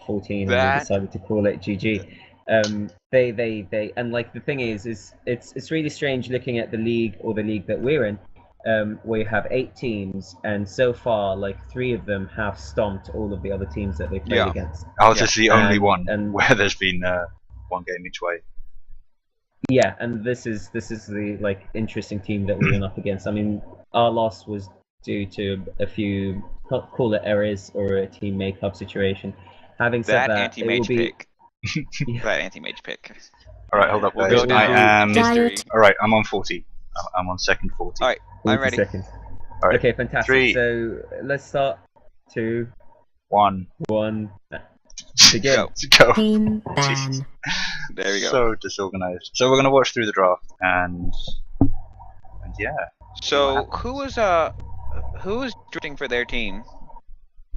14 and they decided to call it GG. They and like the thing is it's really strange looking at the league that we're in. We have 8 teams, and so far, like 3 of them have stomped all of the other teams that they played against. Ours is the only one where there's been 1 game each way. Yeah, and this is the like interesting team that we went up against. I mean, our loss was due to a few, call it errors or a team makeup situation. Having said that, anti-mage it will be pick. That anti-mage pick. All right, hold up, We'll guys. go down I am. history. All right, I'm on 40. I'm on second 40. All right, I'm ready. Seconds. All right. Okay, fantastic. 3. So let's start. 2, 1. Begin. Go. Team ban. There we go. So disorganized. So we're gonna watch through the draft and yeah. So who was drifting for their team?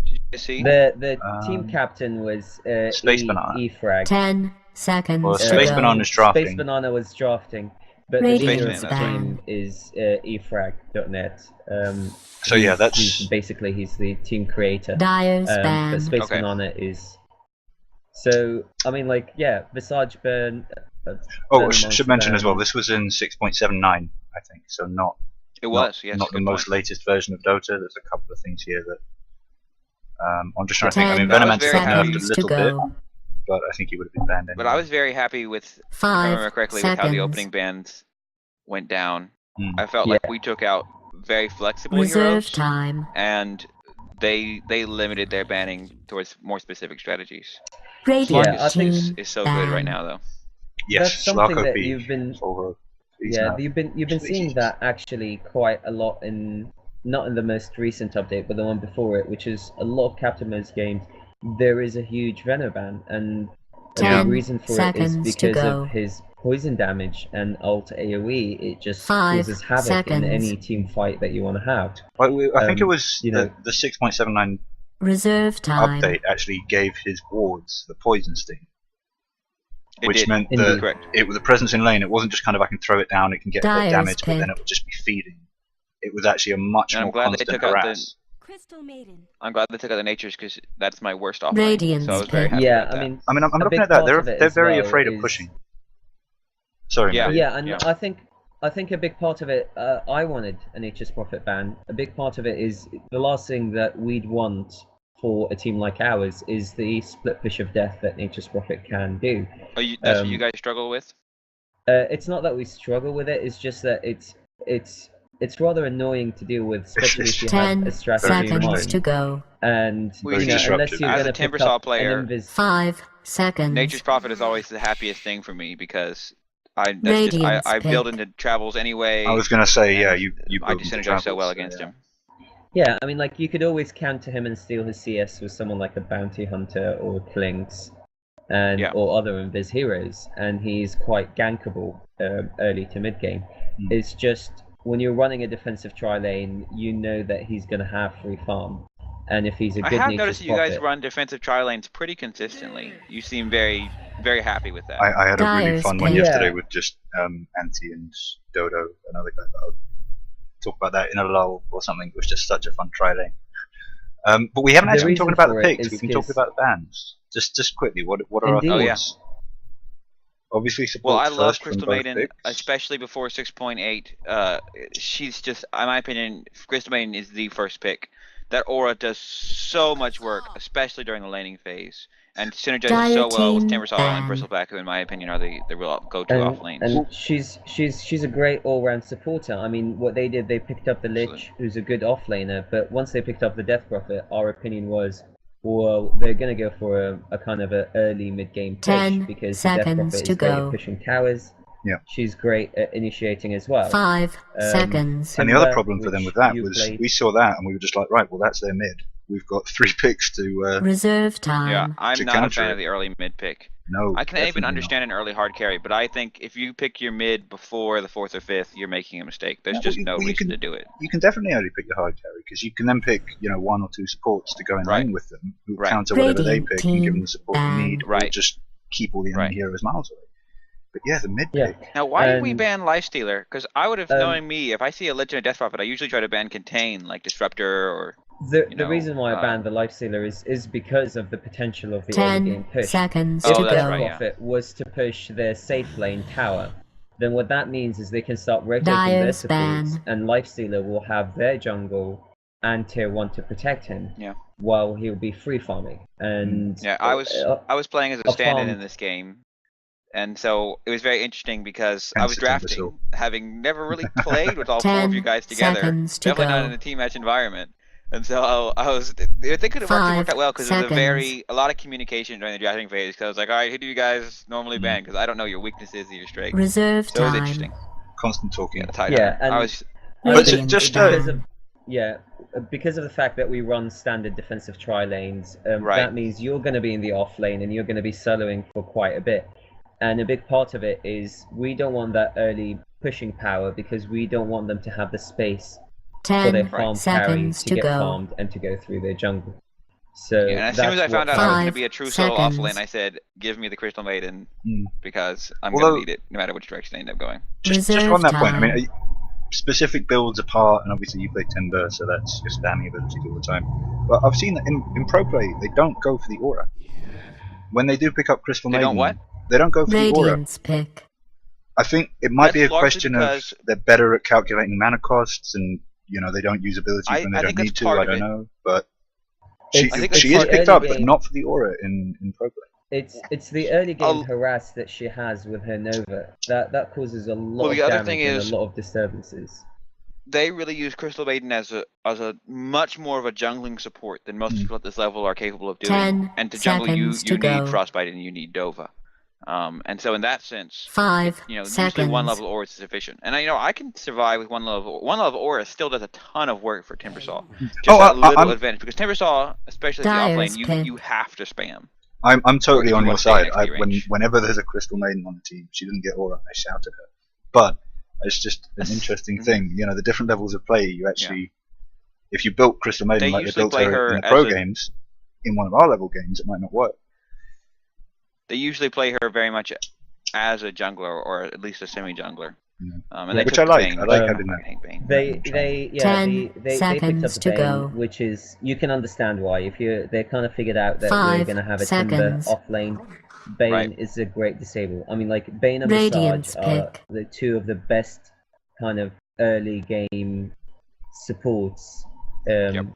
Did you see? The team captain was Space Banana. E-Frag. 10 seconds Well, to Space go. Banana is drafting. Space Banana was drafting, but the Radiant leader of the ban. team is efrag.net. So yeah, that's he's the team creator. Dyer's ban. But Space Banana is. So I mean, like, yeah, Visage Burn. Oh, should mention as well. This was in 6.79, I think. So not. It was, yes. Not the most latest version of Dota. There's a couple of things here that. I'm just trying to 10 think. I mean, Venomancer got nerfed a seconds to little bit, go. but I think he would have been banned anyway. But I was very happy with, if I 5 remember correctly, with how the seconds. opening bans went down. Mm. I felt like we took out very flexible Reserve heroes, time. and they limited their banning towards more specific strategies. Radiant I think team Is so good right ban. now, though. Yes, That's something Slarko that Peak, you've been. Solvo, he's Yeah, now- you've been seeing that actually quite a lot in, not in the most recent update, but the one before it, which is a lot of Captain Mode's games. There is a huge Veno ban, and the 10 reason for it is seconds to because go. of his poison damage and alt AoE. It just 5 causes havoc seconds. in any team fight that you want to have. I think it was you know- the 6.79 Reserve time. update actually gave his wards the poison sting, It which did. meant Indeed. that Correct. it with the presence in lane, it wasn't just kind of I can throw it down, it can get a bit of Dyer's damage, but then pick. it would just be feeding. It was actually a much And I'm more glad they constant took out harass. Crystal Maiden. I'm glad they took out the natures because that's my worst offline. Radiant's So I was very pick. happy Yeah, about I that. mean, I mean, I'm a looking big at that. part of They're it as very well afraid of is- pushing. Sorry, Yeah. Mary. Yeah, and Yeah. I think a big part of it, I wanted an HS Profit ban. A big part of it is the last thing that we'd want for a team like ours is the split push of death that HS Profit can do. Oh, that's what you guys struggle with? It's not that we struggle with it. It's just that it's rather annoying to deal with, especially if you have 10 a strategy in seconds mind. to go. And Very you know, unless disruptive. you're As a going to pick Timbersaw up player, an invis. 5 seconds. Nature's Prophet is always the happiest thing for me because I Radiant's build pick. into travels anyway. I was gonna say, yeah, you I build into synergize so travels, well against yeah. him. Yeah, I mean, like, you could always counter him and steal his CS with someone like a Bounty Hunter or Klinks and or other Invis heroes, and he's quite gankable early to mid game. It's just when you're running a defensive tri lane, you know that he's going to have free farm, and if he's a I good have natured noticed that you guys prophet- run defensive tri lanes pretty consistently. You seem very, very happy with that. I had a really Dyer's fun one pick. yesterday Yeah. with just Anti and Dodo, another guy. But I'll talk about that in a lull or something. It was just such a fun try lane. But we haven't The actually been talking reason about for the it picks. is We've been talking 'cause- about the bans. Just quickly, what are Indeed. our Oh, yeah. thoughts? Obviously, support Well, I love first from Crystal both Maiden, picks. especially before 6.8. She's just, in my opinion, Crystal Maiden is the first pick. That aura does so much work, especially during the laning phase, and synergizes Dire so well with team Timbersaw and ban. Bristleback, who, in my opinion, are the real go-to off lanes. And she's a great all-round supporter. I mean, what they did, they picked up the Lich, who's a good off-laner, but once they picked up the Death Prophet, our opinion was, well, they're going to go for a kind of an early mid-game push, 10 because the Death seconds Prophet to is great go. at pushing towers. Yeah. She's great at initiating as well. 5 seconds. And the other Timber, problem for them with which that you was played. we saw that and we were just like, right, well, that's their mid. We've got 3 picks to. Reserve time. Yeah, I'm to not a counter fan it. of the early mid pick. No, I can definitely even not. understand an early hard carry, but I think if you pick your mid before the 4th or 5th, you're making a mistake. There's Yeah, just well, no you reason can- to do it. You can definitely only pick your hard carry because you can then pick, 1 or 2 supports to go in Right. lane with them who Right. counter whatever they Radiant pick and give them team the support they ban. need, or Right. just keep all the enemy Right. heroes miles away. But yeah, the mid Yeah. pick. Now, why did we And- ban Lifestealer? Because I would have, knowing me, if I see a Lich and a Death Prophet, I usually try to ban Contain, like Disruptor or The reason why I banned the Lifestealer is because of the potential of the early game 10 push. seconds If to their go. profit was to push their safe lane tower, then what that means is they can start rotating their Dyer's supports, ban. and Lifestealer will have their jungle and tier 1 to protect him, while he'll be free farming. And I was playing as a stand-in in this game, and so it was very interesting because I was drafting, having never really played with all 4 of you guys together, definitely not in a team match environment. And so I was, they could have actually worked out well because there was a lot of communication during the drafting phase. Because I was like, all right, who do you guys normally ban? Because I don't know your weaknesses and your strengths. Reserve so it was interesting. Constant talking. Yeah, and because of the fact that we run standard defensive tri lanes, that means you're going to be in the off lane and you're going to be soloing for quite a bit. And a big part of it is we don't want that early pushing power because we don't want them to have the space for their farm carry to get farmed and to go through their jungle. So and as soon as I found out I was going to be a true solo off lane, I said, give me the Crystal Maiden because I'm going to need it no matter which direction I end up going. Just on that point, I mean, specific builds apart, and obviously you play Timber, so that's your spamming abilities all the time. But I've seen that in pro play, they don't go for the aura. When they do pick up Crystal Maiden, don't what? They don't go for the aura. Pick. I think it might be a question of they're better at calculating mana costs, and they don't use abilities when they don't need to. I don't know, but she is picked up, but not for the aura in pro play. It's the early game harass that she has with her Nova that causes a lot of damage and a lot of disturbances. They really use Crystal Maiden as a much more of a jungling support than most people at this level are capable of doing. And to jungle, you need Frostbite and you need Dova. And so in that sense, 5 usually 1 level aura is sufficient. And I can survive with 1 level. 1 level aura still does a ton of work for Timbersaw. Just a little advantage because Timbersaw, especially in the offlane, you have to spam. I'm totally on your side. Whenever there's a Crystal Maiden on the team, she doesn't get aura, I shout at her. But it's just an interesting thing. The different levels of play, you actually, if you built Crystal Maiden like they built her in the pro games, in one of our level games, it might not work. They usually play her very much as a jungler, or at least a semi-jungler. Which I like. I like having that. They picked up the Bane, which is, you can understand why. They kind of figured out that we're going to have a Timber off lane. Bane is a great disable. I mean, like, Bane and Visage are the 2 of the best kind of early game supports in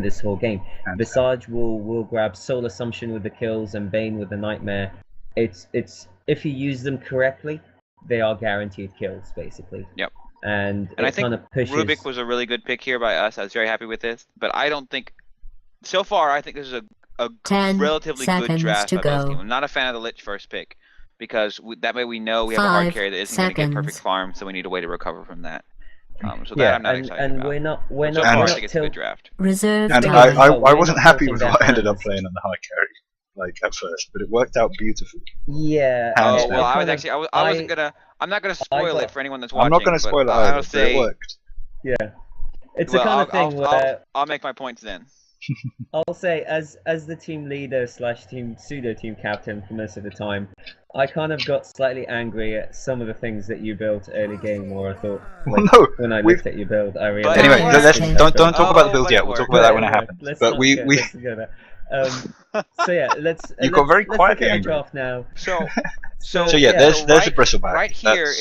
this whole game. Visage will grab Soul Assumption with the kills and Bane with the Nightmare. It's if you use them correctly, they are guaranteed kills, basically. And I think Rubik was a really good pick here by us. I was very happy with this, but I don't think so far. I think this is a relatively good draft by both teams. I'm not a fan of the Lich first pick because that way we know we have a hard carry that isn't going to get perfect farm, so we need a way to recover from that. So that I'm not excited about. We're not I think it's a good draft. Reserve and I wasn't happy with what I ended up playing on the hard carry, like at first, but it worked out beautifully. Yeah. Oh well, I'm not gonna spoil it for anyone that's watching. I'm not gonna spoil it either, but it worked. Yeah. It's the kind of thing where I'll make my points then. I'll say, as the team leader / pseudo team captain for most of the time, I kind of got slightly angry at some of the things that you built early game, or I thought, when I looked at your build, I realized. Anyway, don't talk about the build yet. We'll talk about that when it happens. But so yeah, you got very quietly angry. Draft now. So yeah, there's a bristleback. Right here,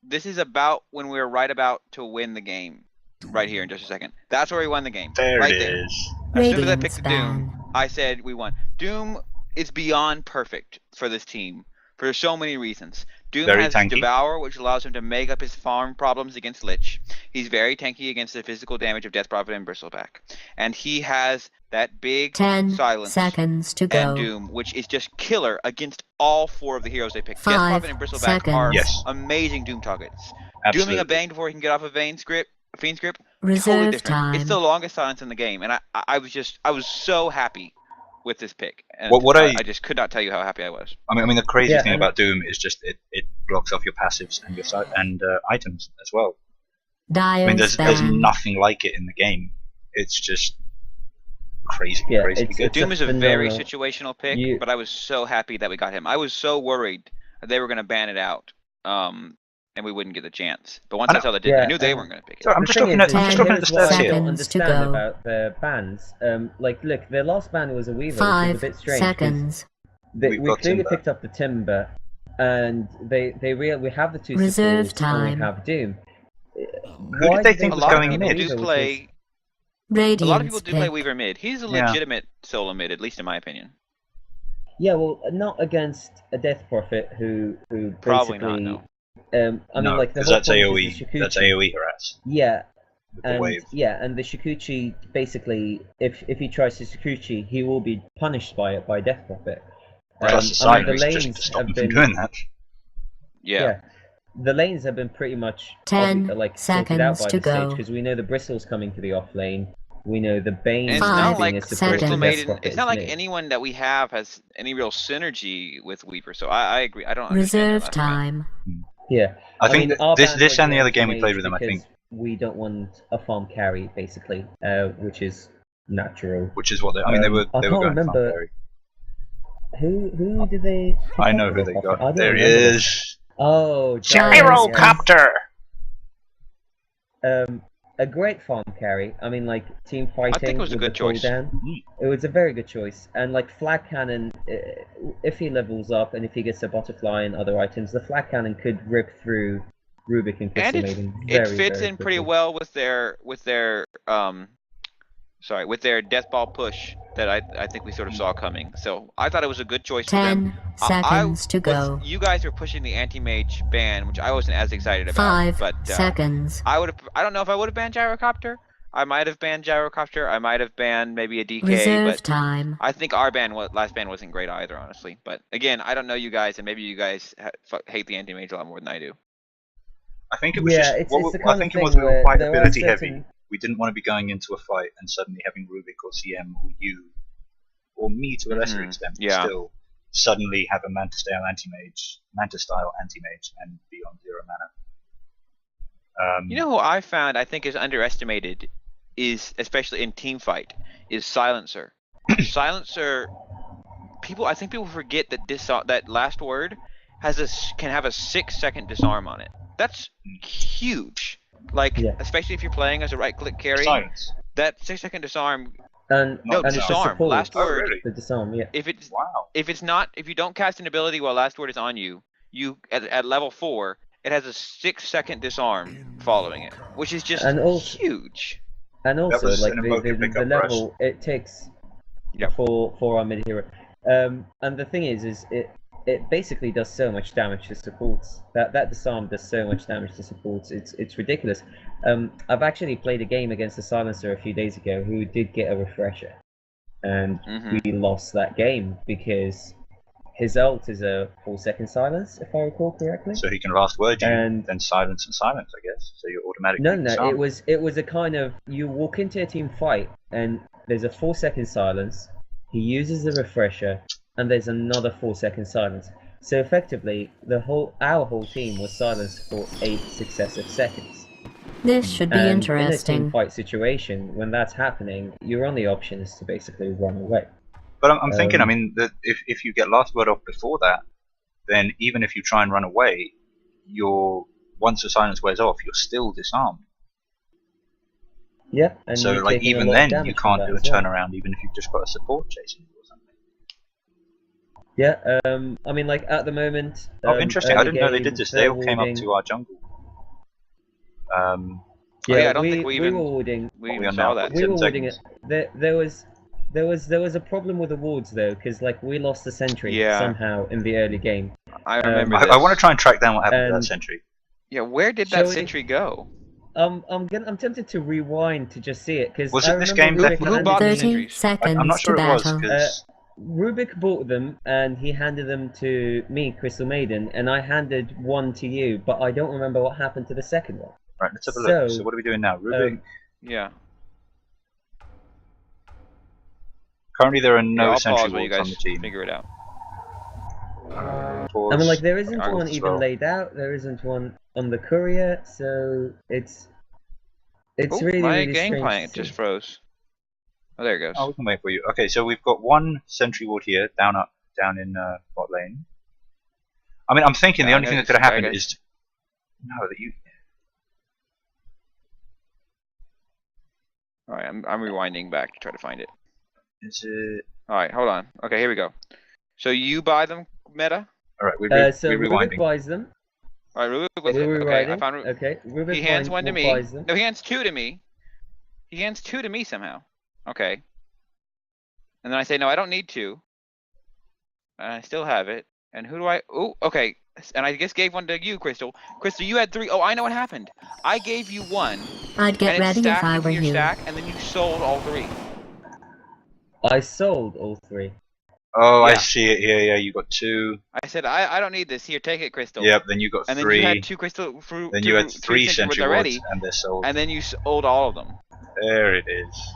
this is about when we're right about to win the game. Right here in just a second. That's where we won the game. There right it there. is. As soon as I picked the Doom, I said we won. Doom is beyond perfect for this team for so many reasons. Doom has Devour, which allows him to make up his farm problems against Lich. He's very tanky against the physical damage of Death Prophet and Bristleback. And he has that big 10 silence seconds to go. And Doom, which is just killer against all 4 of the heroes they picked. Death Prophet and Bristleback are amazing Doom targets. Absolutely. Dooming a Bane before he can get off a Fiend script, Reserve totally different. time. It's the longest silence in the game, and I was so happy with this pick. And I just could not tell you how happy I was. I mean the crazy thing about Doom is just it blocks off your passives and your items as well. I mean there's nothing like it in the game. It's just crazy good. Doom is a very situational pick, but I was so happy that we got him. I was so worried that they were going to ban it out. and we wouldn't get the chance. But once I saw the Disney, I knew they weren't going to pick it. So I'm just looking at the stats here. I don't understand about the bans. Like, look, their last ban was a Weaver, which is a bit strange. 5 seconds. We clearly picked up the Timber, and we have the 2 Reserve supports, time. and we have Doom. Who did they think was going mid? A lot of people do play Weaver mid. He's a legitimate solo mid, at least in my opinion. Yeah, well, not against a Death Prophet who probably basically, not. No. I mean, like, because that's AOE. That's AOE harass. Yeah. And the Shikuchi, basically, if he tries to Shikuchi, he will be punished by it by Death Prophet. Plus the silence just to stop him from doing that. Yeah. The lanes have been pretty much 10 sorted out seconds by to the stage, go. because we know the Bristle's coming to the off lane. We know the Bane. And it's not like Crystal Maiden. It's not like anyone that we have has any real synergy with Weaver. So I agree. I don't understand. Reserve time. Yeah. I think this and the other game we played with them, I think we don't want a farm carry, basically, which is natural. Which is what they. I mean, they were going farm carry. Who did they? I know who they got. There he is. Oh, Gyrocopter. A great farm carry. I mean, like, team fighting. I think it was a good choice. It was a very good choice. And like Flag Cannon, if he levels up and if he gets a butterfly and other items, the Flag Cannon could rip through Rubik and Crystal Maiden. It fits in pretty well with their Death Ball push that I think we sort of saw coming. So I thought it was a good choice for them. 10 seconds to go. You guys were pushing the anti-mage ban, which I wasn't as excited about. 5 seconds. I don't know if I would have banned Gyrocopter. I might have banned Gyrocopter. I might have banned maybe a DK. Reserve but time. I think our last ban wasn't great either, honestly. But again, I don't know you guys, and maybe you guys hate the anti-mage a lot more than I do. I think it was I think it was we were quite ability heavy. We didn't want to be going into a fight and suddenly having Rubik or CM or you, or me to a lesser extent, still suddenly have a Manta-style anti-mage, and be on 0 mana. You know who I found I think is underestimated, is especially in teamfight, is Silencer. Silencer, I think people forget that that last word can have a 6-second disarm on it. That's huge. Like, especially if you're playing as a right-click carry, Silence. That 6-second disarm. Disarm. Last word. Really? The disarm, yeah. If you don't cast an ability while last word is on you, at level 4, it has a 6-second disarm following it, which is just huge. And also, like the level it takes for our mid hero. And the thing is it basically does so much damage to supports. That disarm does so much damage to supports. It's ridiculous. I've actually played a game against the Silencer a few days ago who did get a refresher, and we lost that game because his ult is a 4-second silence, if I recall correctly. So he can last word you, and then silence, I guess. So you're automatically No, it was a kind of, you walk into a team fight and there's a 4-second silence. He uses the refresher, and there's another 4-second silence. So effectively, our whole team was silenced for 8 successive seconds. This should be interesting. In a team fight situation, when that's happening, your only option is to basically run away. But I'm thinking, I mean, that if you get last word off before that, then even if you try and run away, once the silence wears off, you're still disarmed. Yeah. And so like even then, you can't do a turnaround, even if you've just got a support chasing you or something. Yeah. I mean, like at the moment. Interesting. I didn't know they did this. They all came up to our jungle. I don't think we even saw that. We were warding it. There was a problem with the wards though, because like we lost the sentry somehow in the early game. I remember. I want to try and track down what happened to that sentry. Yeah, where did that sentry go? I'm tempted to rewind to just see it because was it this game who bought the sentries? 30 seconds I'm not sure to it was battle. because Rubik bought them and he handed them to me, Crystal Maiden, and I handed one to you, but I don't remember what happened to the second one. Right, let's have a look. So what are we doing now? Rubik. Currently, there are no sentry wards on the team. Figure it out. I mean, like there isn't one even laid out. There isn't one on the courier, so it's really my really game strange client just froze. Oh, there it goes. Oh, we can wait for you. Okay, so we've got one sentry ward here, down in bot lane. I mean, I'm thinking the only thing that could have happened is No, that you. All right, I'm rewinding back to try to find it. Is it? All right, hold on. Okay, here we go. So you buy them, Meta? All right, so Rubik buys them. All right, Rubik. Okay, I found. Okay, Rubik he hands one to me. Buys them. No, he hands two to me. He hands two to me somehow. Okay. And then I say, no, I don't need two. And I still have it. And who do I? Oh, okay. And I just gave one to you, Crystal. Crystal, you had three. Oh, I know what happened. I gave you one. I'd get ready if I were you. Stack, and then you sold all three. I sold all three. Oh, yeah. I see it here. Yeah, you got two. I said, I don't need this. Here, take it, Crystal. Yep. Then you got and three. And then you had two Crystal. Then you had three Sentry Wards, and they're sold. And then you sold all of them. There it is.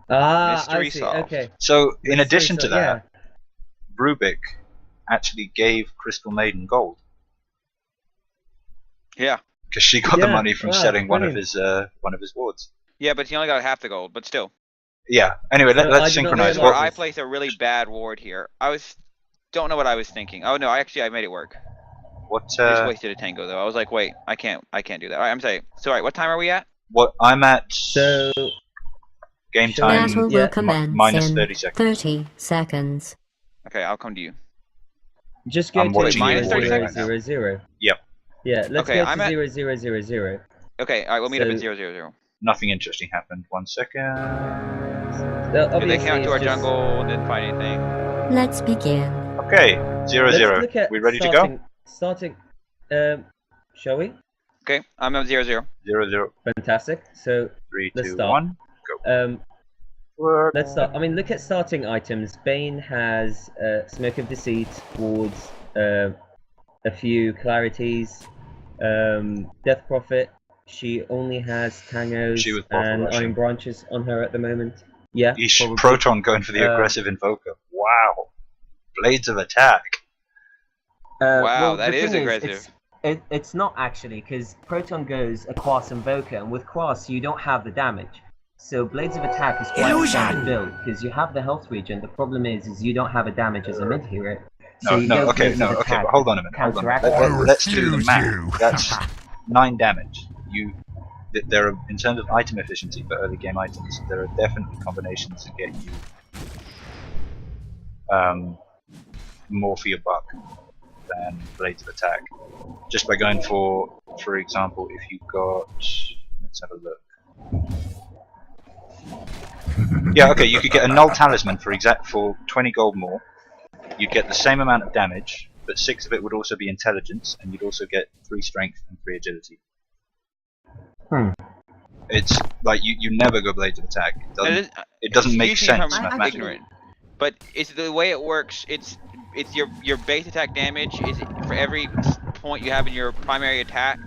Mystery I see. solved. Okay. So, in addition to that, Rubik actually gave Crystal Maiden gold. Yeah. Because she got the money from selling one of his wards. Yeah, but he only got half the gold, but still. Yeah. Anyway, let's synchronize. I placed a really bad ward here. Don't know what I was thinking. Oh no, I made it work. What? I just wasted a tango though. I was like, wait, I can't do that. All right, I'm sorry. So, all right, what time are we at? What I'm at. So. Game time. Battle will commence minus in 30 seconds. 30 seconds. Okay, I'll come to you. Just go to minus 30 seconds. 0, Yep. Yeah, let's go to 0, 0, 0, 0. Okay, all right, we'll meet up at 0, 0, 0. Nothing interesting happened. 1 second. Did they count to our jungle? Didn't find anything. Let's begin. Okay, 0, 0. We ready to go? Starting. Shall we? Okay, I'm at 0, 0. 0, 0. Fantastic. So 3, let's 2, start. 1. Go. Let's start. I mean, look at starting items. Bane has Smoke of Deceit, wards, a few clarities, Death Prophet. She only has Tangos and Iron Branches on her at the moment. Yeah. Proton going for the aggressive Invoker. Wow. Blades of Attack. Wow, that is aggressive. It's not actually, because Proton goes a Quas Invoker, and with Quas you don't have the damage. So Blades of Attack is quite a standard build, because you have the health regen. The problem is you don't have a damage as a mid hero. So okay, but hold on a minute. Let's do the math. That's 9 damage. There are, in terms of item efficiency for early game items, there are definitely combinations that get you more for your buck than Blades of Attack. Just by going for example, if you got, let's have a look. Yeah, okay, you could get a null talisman for 20 gold more. You'd get the same amount of damage, but 6 of it would also be intelligence, and you'd also get 3 strength and 3 agility. It's like you never go Blades of Attack. It doesn't make sense mathematically. But it's the way it works. It's your base attack damage is for every point you have in your primary attack.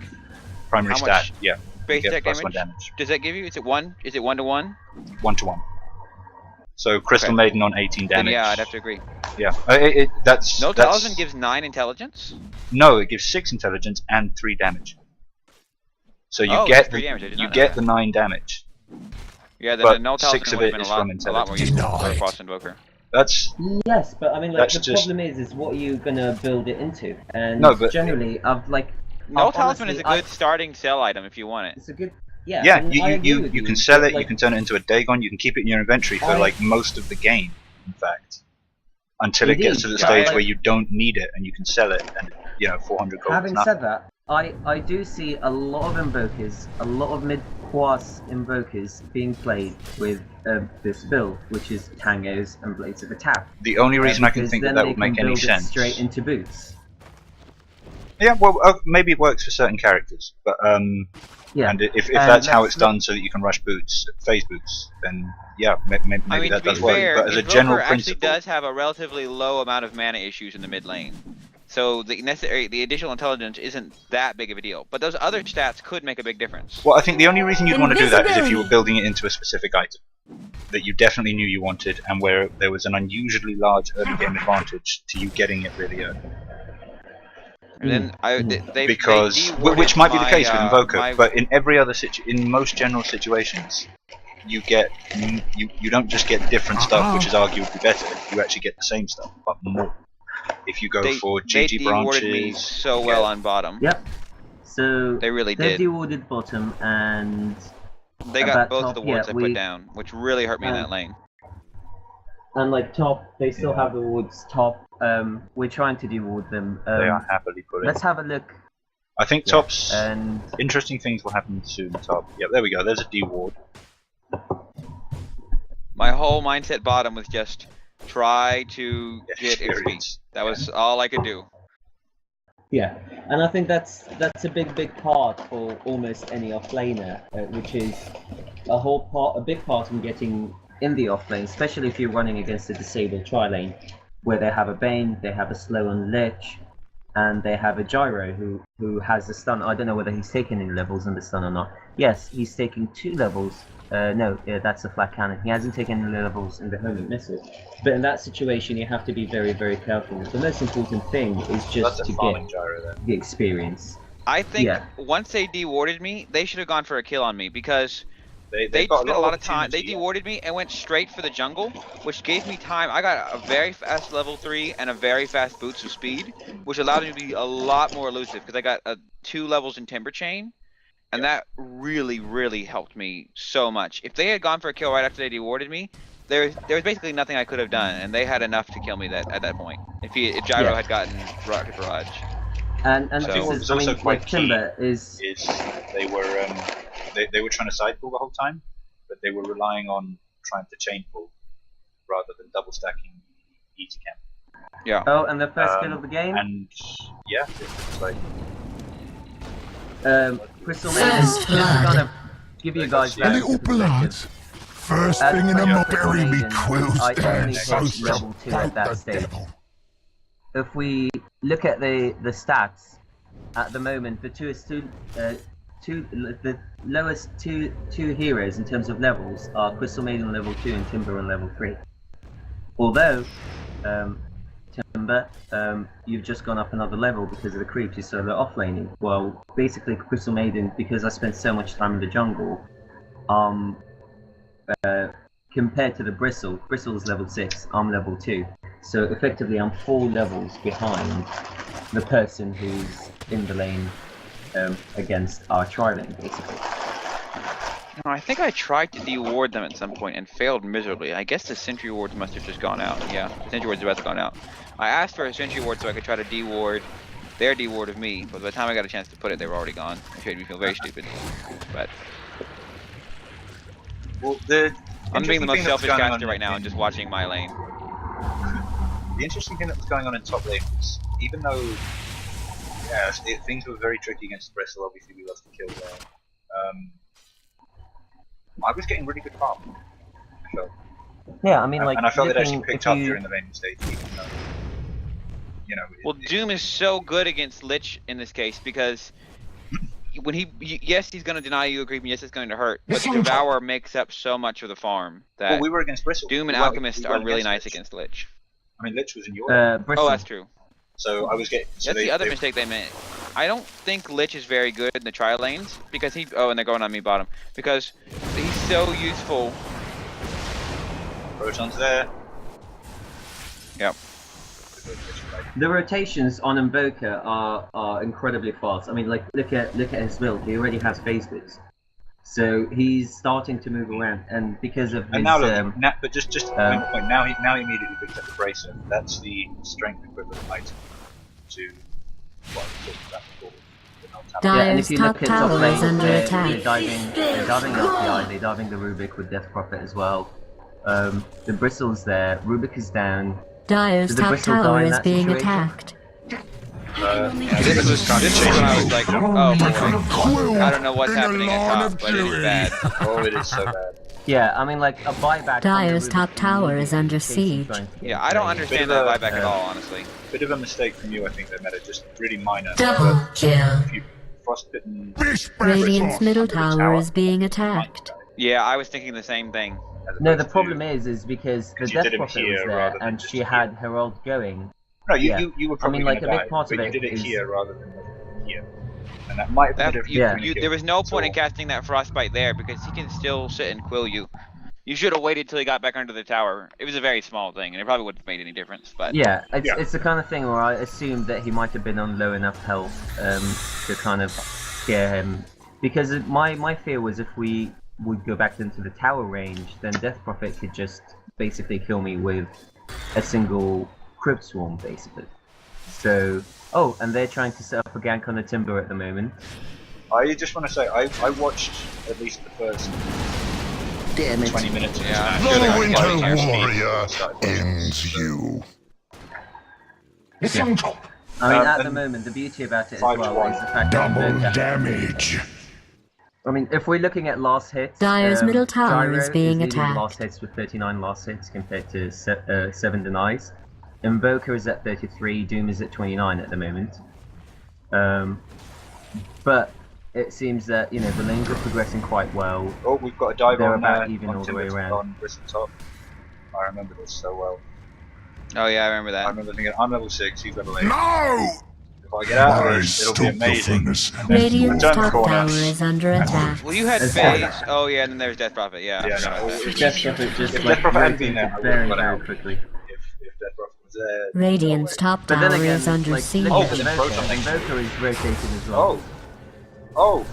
Primary stat, yeah. Base attack damage. Does that give you? Is it 1? Is it 1 to 1? 1 to 1. So Crystal Maiden on 18 damage. Then yeah, I'd have to agree. Yeah, No talisman gives 9 intelligence. No, it gives 6 intelligence and 3 damage. So you get the 9 damage. Yeah, then the no talisman 6 of it is from a lot more useful for a Frost Invoker. Yes, but I mean, like the problem is what are you gonna build it into? And generally, no talisman is a good starting sell item if you want it. It's a good. Yeah, yeah, you can sell it, you can turn it into a Dagon, you can keep it in your inventory for like most of the game, in fact. Until it gets to the stage where you don't need it and you can sell it and 400 gold. Having said that, I do see a lot of invokers, a lot of mid-quas invokers being played with this build, which is Tangos and Blades of Attack. The only reason I can think that would make any sense. Straight into boots. Yeah, well, maybe it works for certain characters, but yeah. And if that's how it's done, so that you can rush boots, phase boots, then yeah, maybe that does work. But as a general principle, actually does have a relatively low amount of mana issues in the mid lane, so the additional intelligence isn't that big of a deal. But those other stats could make a big difference. Well, I think the only reason you'd want to do that is if you were building it into a specific item that you definitely knew you wanted, and where there was an unusually large early game advantage to you getting it really early. And then which might be the case with Invoker, but in every other in most general situations, you don't just get different stuff, which is arguably better. You actually get the same stuff, but more. If you go for GG branches, branches, me so well on bottom. Yep. So they really did. They de-warded bottom, and they got both the wards I put down, which really hurt me in that lane. And like top, they still have the wards top. We're trying to de-ward them. They are happily put in. Let's have a look. I think top's interesting things will happen soon. Top. Yep, there we go. There's a de-ward. My whole mindset bottom was just try to get XP. That was all I could do. Yeah, and I think that's a big part for almost any offlaner, which is a big part in getting in the offlane, especially if you're running against a disabled tri-lane, where they have a Bane, they have a slow on Lich, and they have a Gyro who has the stun. I don't know whether he's taken any levels in the stun or not. Yes, he's taking 2 levels. No, that's a flat cannon. He hasn't taken any levels in the homing missile. But in that situation, you have to be very, very careful. The most important thing is just to get the experience. I think once they de-warded me, they should have gone for a kill on me, because they spent a lot of time. They de-warded me and went straight for the jungle, which gave me time. I got a very fast level 3 and a very fast boots of speed, which allowed me to be a lot more elusive, because I got 2 levels in Timber Chain. And that really, really helped me so much. If they had gone for a kill right after they de-warded me, there was basically nothing I could have done, and they had enough to kill me at that point. If Gyro had gotten Rocket Barrage. And so, this is, I mean, like Timber is they were trying to side pull the whole time, but they were relying on trying to chain pull rather than double stacking easy camp. Yeah. Oh, and the first kill of the game. And yeah, it's like. Crystal Maiden, just to kind of give you guys that little blood. First thing in the bury me quills down, so level 2 at that stage. If we look at the stats at the moment, the lowest two heroes in terms of levels are Crystal Maiden level 2 and Timber on level 3. Although Timber, you've just gone up another level because of the creeps you solo offlaning. Well, basically Crystal Maiden, because I spent so much time in the jungle, compared to the Bristle's level 6, I'm level 2. So effectively I'm 4 levels behind the person who's in the lane against our tri-lane, basically. No, I think I tried to de-ward them at some point and failed miserably. I guess the sentry wards must have just gone out. Yeah, the sentry wards must have gone out. I asked for a sentry ward so I could try to de-ward their de-ward of me, but by the time I got a chance to put it, they were already gone. It made me feel very stupid. But well, I'm being the most selfish caster right now and just watching my lane. The interesting thing that was going on in top lane was, even though things were very tricky against Bristol, obviously we lost the kill there. I was getting really good farm. I felt. Yeah, I mean, like, and I felt it actually picked up during the main stage, even though, you know. Well, Doom is so good against Lich in this case, because when yes, he's going to deny you a creep, and yes, it's going to hurt, but Devour makes up so much of the farm that well, we were against Bristol. Doom and Alchemist are really nice against Lich. I mean, Lich was in your Bristol. Oh, that's true. So I was getting. So that's the other mistake they made. I don't think Lich is very good in the tri-lanes, because he. Oh, and they're going on me bottom. Because he's so useful. Proton's there. Yep. The rotations on Invoker are incredibly fast. I mean, like, look at his build. He already has phase boots, so he's starting to move around. And because of his, now, but just point. Now he immediately picks up the bracer. That's the strength equivalent item to what we talked about before. Dyer's top tower is under attack. They're diving up the eye. They're diving the Rubik with Death Prophet as well. The Bristle's there. Rubik is down. Dyer's top tower is being attacked. This was when I was like, oh boy, I don't know what's happening at top, but it is bad. Oh, it is so bad. Yeah, I mean, like, a buyback. Dyer's top tower is under siege. Yeah, I don't understand that buyback at all, honestly. Bit of a mistake from you, I think, that Meta. Just really minor. Double kill. Radiant's middle tower is being attacked. Yeah, I was thinking the same thing. No, the problem is because the Death Prophet was there and she had Herald going. No, you were probably like, a big part of it you did it here rather than here. And that might have been there was no point in casting that Frostbite there, because he can still sit and quill you. You should have waited till he got back under the tower. It was a very small thing, and it probably wouldn't have made any difference. But yeah, it's the kind of thing where I assumed that he might have been on low enough health to kind of scare him. Because my fear was if we would go back into the tower range, then Death Prophet could just basically kill me with a single Crypt Swarm, basically. So, oh, and they're trying to set up a gank on the Timber at the moment. I just want to say, I watched at least the first 20 minutes of this match. The Winter Warrior ends you. Yeah. I mean, at the moment, the beauty about it as well is the fact double damage. I mean, if we're looking at last hits, Dire's middle tower Gyro is being leading attacked. last hits with 39 last hits compared to 7 denies. Invoker is at 33, Doom is at 29 at the moment. But it seems that, you know, the lanes are progressing quite well. Oh, we've got a dive They're on about even all the way around. On Bristle top. I remember this so well. oh yeah, I remember that. I remember thinking, I'm level 6, he's level 8. No! If I get out of this, it'll be amazing. Radiant's top tower is under attack. Well, you had phase. Oh yeah, and then there's Death Prophet. Yeah. Yeah, no, Death Prophet just if like Death Prophet hadn't been rotated there, I very, would've got very out. quickly. If Death Prophet was there. Radiant's top But then tower again, is under like, siege. look at Oh, Invoker. Invoker is rotated as well. Oh!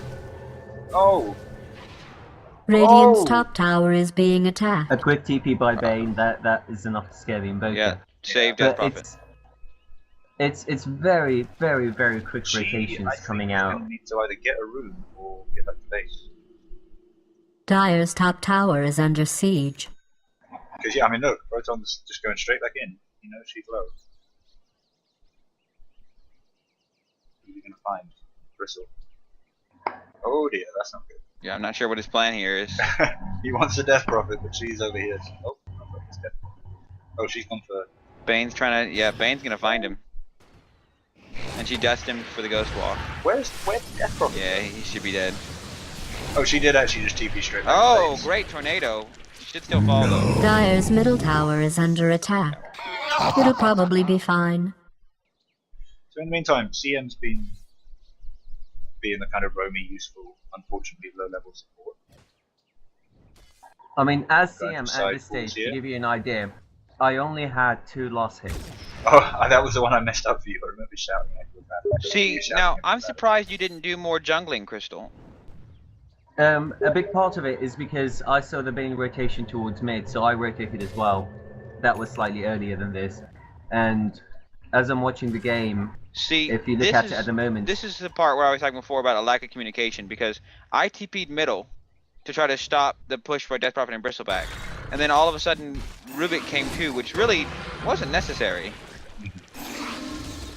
Radiant's Oh. top tower is being attacked. A quick TP by Bane, that is enough to scare the Invoker. Yeah. Save Death But Prophet. it's very, very, very quick rotations I think coming he's out. gonna need to either get a room or get back to base. Dire's top tower is under siege. Because yeah, I mean look, Proton's just going straight back in. You know, she's low. Who are you gonna find? Bristle. Oh dear, that's not good. Yeah, I'm not sure what his plan here is. He wants a Death Prophet, but she's over here. Oh, he's dead. Oh, she's gone for. Bane's trying to. Yeah, Bane's gonna find him. And she dusted him for the Ghost Walk. Where's Death Prophet? Yeah, he should be dead. Oh, she did actually just TP straight back. Oh, to base. great tornado. Should still fall though. Dire's middle tower is under attack. It'll probably be fine. So in the meantime, CM's been being the kind of roamy, useful, unfortunately low-level support. I mean, as Going CM for at this sideboards stage, here. to give you an idea, I only had 2 lost hits. Oh, that was the one I messed up for you. I remember shouting at you about it. See, now I'm surprised you didn't do more jungling, Crystal. A big part of it is because I saw the Bane rotation towards mid, so I rotated as well. That was slightly earlier than this. And as I'm watching the game, See, if you look at it at the moment, this is the part where I was talking before about a lack of communication, because I TP'd middle to try to stop the push for Death Prophet and Bristleback, and then all of a sudden Rubik came too, which really wasn't necessary.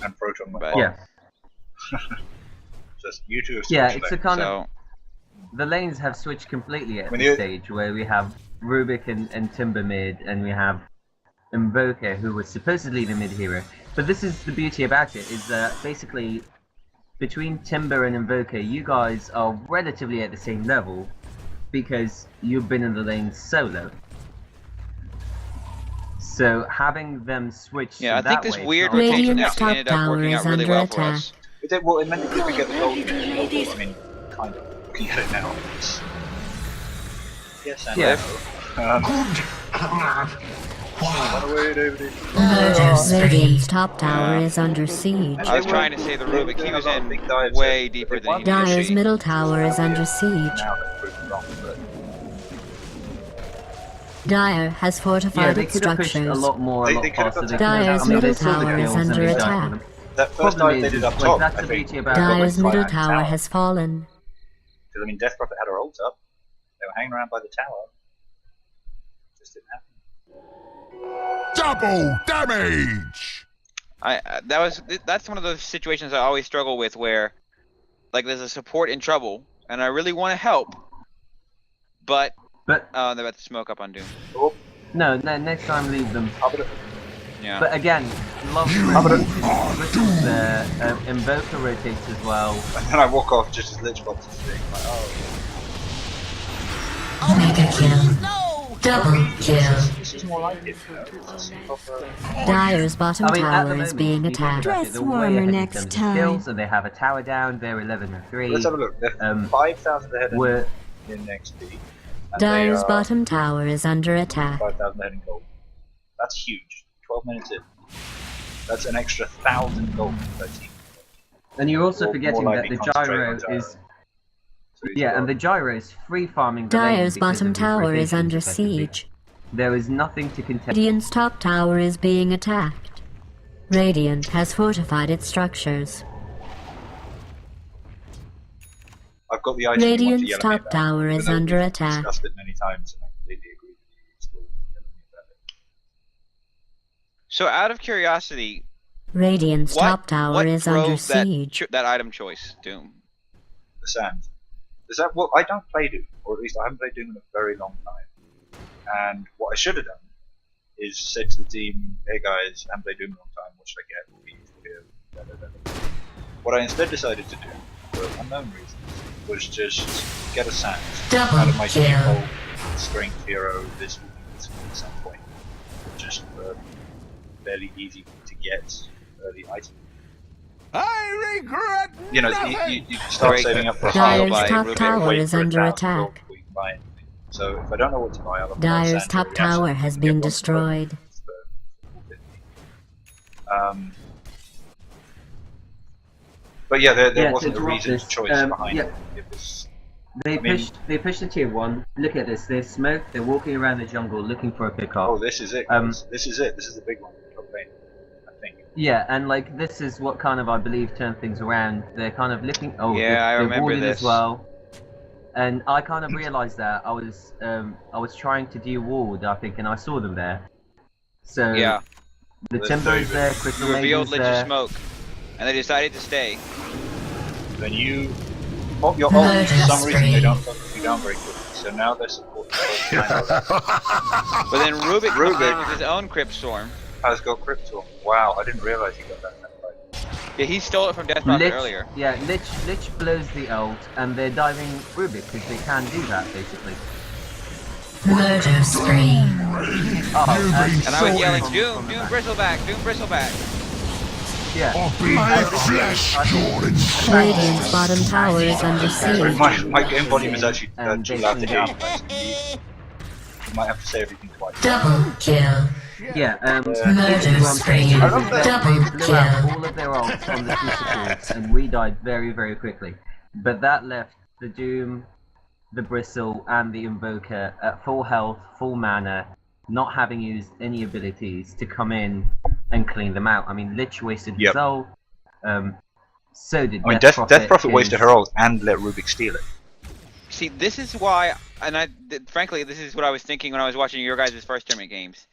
And Proton went But, yeah, Just you two have yeah, switched it's a lanes. kind So of the lanes have switched completely at When this you- stage, where we have Rubik and Timber mid, and we have Invoker, who was supposedly the mid hero. But this is the beauty about it, is that basically between Timber and Invoker, you guys are relatively at the same level because you've been in the lane solo. So having them switch yeah, I to think that this way, weird it's not- rotation Radiant's actually top ended up working tower out is really under well for us. Well, it meant that we get the golden. I mean, kind of. Looking at it now. It's... Yes, and Yeah. Run away, David. Radiant's top tower is under siege. I was trying to say the Rubik, he was in way deeper than he needed to Dire's be. middle tower is under siege. Now that's proven wrong, but Dire has Yeah, fortified they its could have pushed a structures. lot more, a They lot could have faster. got They to- could have- Dire's I mean, middle they saw the tower is kills and under they died attack. for them. that first Problem dive they is, did like, up top, that's I the think. beauty about Dire's it. middle tower has fallen. Because I mean, Death Prophet had her ult up. They were hanging around by the tower. Just didn't happen. Double damage! That's one of those situations I always struggle with, where like there's a support in trouble and I really want to help, but they're about to smoke up on Doom. Oh, No, next time leave them. Yeah. But again, love Bristle's there. Invoker rotates as well. and then I walk off just as Lich Box is doing. Like, oh, Mega kill. Double kill. this is more like it. You know? It's a proper... Dire's bottom I mean, at the tower is moment, being if you think attacked. about it, they're way warmer ahead in next terms of time. skills, and they have a tower down. They're 11 and 3. Let's have a look. They're 5,000 ahead We're in XP. Dire's bottom tower is under attack. 5,000 head in gold. That's huge. 12 minutes in. That's an extra 1,000 gold per team. And you're also forgetting that the gyro is... Yeah, and the gyro is free farming. Dire's bottom tower is under siege. There is nothing to contest. Radiant's top tower is being attacked. Radiant has fortified its structures. I've got the item. Radiant's top tower is under attack. I've discussed it many times and I completely agree with you. Still yelling about it. So out of curiosity, Radiant's top tower is under siege. That item choice, Doom. The sand. Is that what I don't play Doom, or at least I haven't played Doom in a very long time. And what I should have done is said to the team, "Hey guys, I haven't played Doom in a long time. What should I get? What do you do?" What I instead decided to do, for unknown reasons, was just get a sand out of my default strength hero. This will be useful at some point. Just fairly easy to get early item. I regret you know, you start saving up for Dire's top tower is under attack. So if I don't know what to buy, I'll Dire's top tower has been destroyed. But yeah, there wasn't a reason choice behind it. It was. They pushed the tier 1. Look at this. They're smoked. They're walking around the jungle looking for a pickup. Oh, this is it. This is it. This is the big one. I think. Yeah, and like this is what kind of I believe turned things around. They're kind of looking. Oh, yeah, I remember this as well. And I kind of realized that I was trying to de-ward, I think, and I saw them there. So yeah, the timber is there. Crystal revealed Maiden Lich's smoke, and they decided to stay. Then you pop your ult. For some reason they don't focus you down very quickly. So now they're supporting. But then Rubik with his own Crypt Storm has got Crypt Storm. Wow, I didn't realize he got that. Yeah, he stole it from Deathrock earlier. Yeah, Lich blows the ult, and they're diving Rubik because they can do that basically. Murder spree. And I was yelling, Doom, Bristleback, Doom, Bristleback. Yeah. My flesh, Radiant's bottom tower is under siege. My game volume is actually too loud to hear you guys. You might have to say everything twice. Double kill. Yeah, Murder spree. Double blew out kill. all of their ults on the two supports, and we died very, very quickly. But that left the Doom, the Bristle, and the Invoker at full health, full mana, not having used any abilities to come in and clean them out. I mean, Lich wasted his ult. So did Death Prophet wasted her ult and let Rubik steal it. See, this is why, and frankly, this is what I was thinking when I was watching your guys' first tournament games.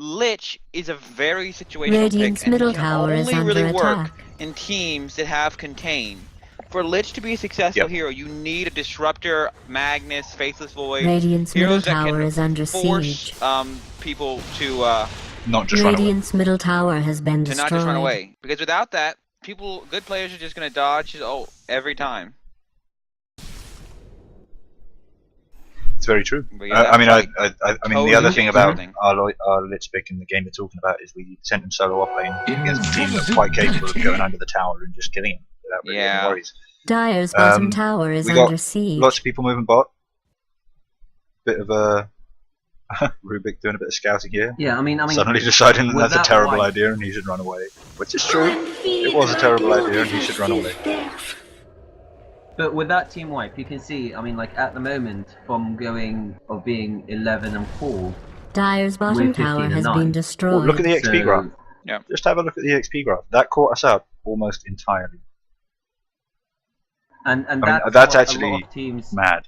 Lich is a very situational Radiant's pick, middle and tower is only really under work attack. in teams that have contain. For Lich to be a successful hero, you need a Disruptor, Magnus, Faithless Void, Radiant's middle heroes that tower can is under force siege. people to not just run away. Radiant's middle tower has been destroyed. not just run away. Because without that, good players are just going to dodge his ult every time. It's very true. Yeah, I mean, totally the other thing about something. our Lich pick in the game we're talking about is we sent him solo off lane against a team that's quite capable of going under the tower and just killing him without really any worries. Dire's bottom tower is under siege. Lots of people moving bot. Bit of a Rubik doing a bit of scouting here. Yeah, I mean, suddenly deciding that's a terrible idea and he should run away, which is true. It was a terrible idea and he should run away. But with that team wipe, you can see, I mean, like at the moment, from being 11 and 4, Dire's bottom tower has been destroyed. Well, look at the XP graph. Yeah. Just have a look at the XP graph. That caught us up almost entirely. And that's actually mad.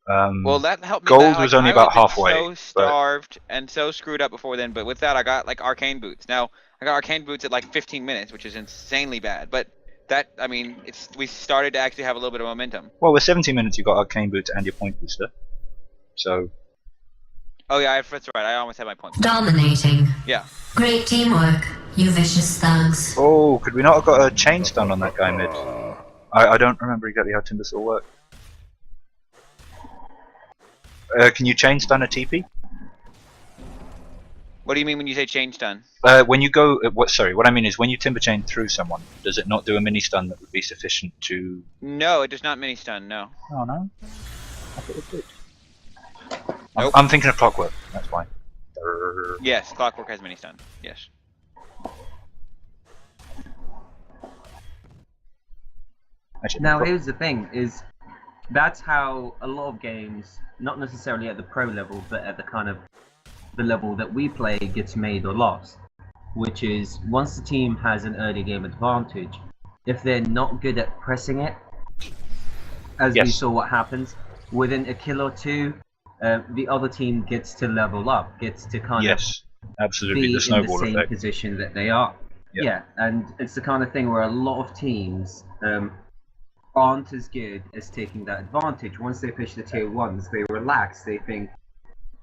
Well, that helped me. Gold was only about halfway. So starved and so screwed up before then, but with that, I got like Arcane Boots. Now I got Arcane Boots at like 15 minutes, which is insanely bad. But that, I mean, we started to actually have a little bit of momentum. Well, with 17 minutes, you got Arcane Boots and your point booster. So. Oh yeah, that's right. I almost had my point booster. Dominating. Yeah. Great teamwork, you vicious thugs. Oh, could we not have got a chain stun on that guy mid? I don't remember exactly how Timbersaw worked. Can you chain stun a TP? What do you mean when you say chain stun? When you go, what I mean is when you timber chain through someone, does it not do a mini stun that would be sufficient to? No, it does not mini stun. No. Oh no. I thought it did. Nope. I'm thinking of Clockwork. That's why. Yes, Clockwork has mini stun. Yes. Actually, now here's the thing: is that's how a lot of games, not necessarily at the pro level, but at the kind of the level that we play, gets made or lost. Which is once the team has an early game advantage, if they're not good at pressing it, as we saw what happens, within a kill or two, the other team gets to level up, gets to kind of absolutely. be The snowball in the same effect. position that they are. Yeah, and it's the kind of thing where a lot of teams aren't as good as taking that advantage. Once they push the tier 1s, they relax, they think,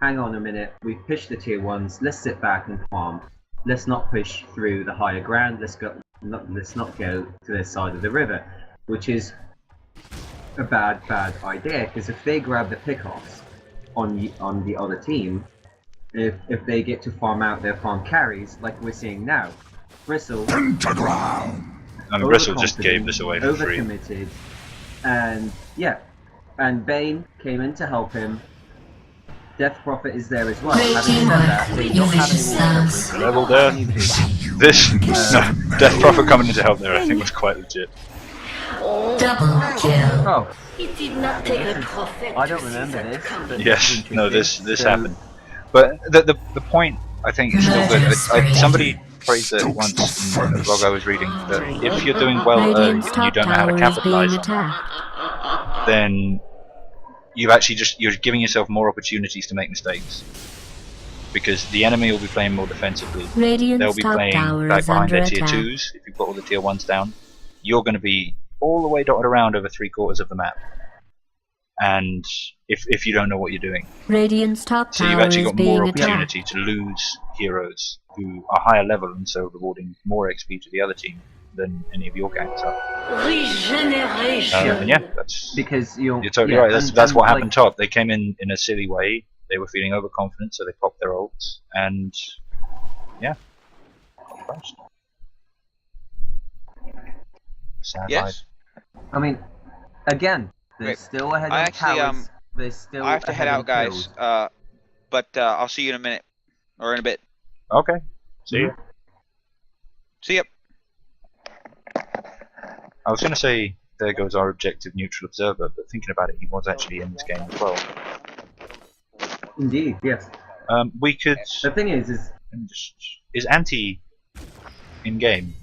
hang on a minute, we've pushed the tier 1s, let's sit back and farm. Let's not push through the higher ground, let's not go to this side of the river. Which is a bad idea, because if they grab the pickoffs on the other team, if they get to farm out their farm carries, like we're seeing now, Bristle, Bristle just gave this away for free. Overcommitted, and and Bane came in to help him. Death Prophet is there as well. Having said that, they don't have any Level Death. Death Prophet coming in to help there, I think was quite legit. Double kill. Oh. It did not take a prophet. I don't remember this. But yes, no, this happened. But the point I think is still good. Somebody phrased it once in a blog I was reading that if you're doing well early and you don't know how to capitalize on that, then you're giving yourself more opportunities to make mistakes. Because the enemy will be playing more defensively. They'll be playing back behind their tier 2s. If you've got all the tier 1s down, you're going to be all the way dotted around over 3/4 of the map. And if you don't know what you're doing, so you've actually got more opportunity to lose heroes who are higher level and so rewarding more XP to the other team than any of your ganks are. And yeah, that's because you're totally right. That's what happened top. They came in a silly way. They were feeling overconfident, so they popped their ults, and yeah, crashed. Sad life. I mean, again, they're still ahead of towers. They're still I have to head out, guys. But I'll see you in a minute, or in a bit. Okay. See ya. See ya. I was going to say, there goes our objective neutral observer, but thinking about it, he was actually in this game as well. Indeed, yes. We could... The thing is Anti in-game?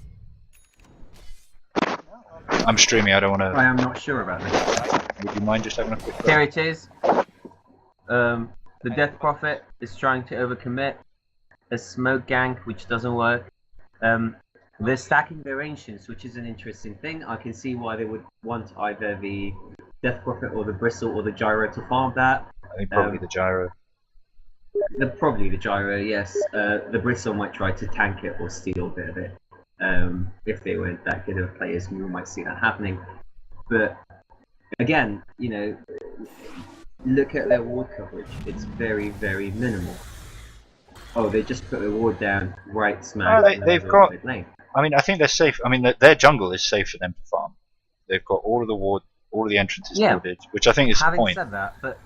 I'm streaming, I don't want to... I am not sure about this. Would you mind just having a quick look? Here it is. The Death Prophet is trying to overcommit. A smoke gank, which doesn't work. They're stacking their ancients, which is an interesting thing. I can see why they would want either the Death Prophet or the Bristle or the Gyro to farm that. I think probably the Gyro. Probably the Gyro, yes. The Bristle might try to tank it or steal a bit of it. If they weren't that good of players, we might see that happening. But again, you know, look at their ward coverage. It's very, very minimal. Oh, they just put the ward down right smack. They've got... I mean, I think they're safe. I mean, their jungle is safe for them to farm. They've got all of the ward, all of the entrances warded, which I think is the point. Having said that, but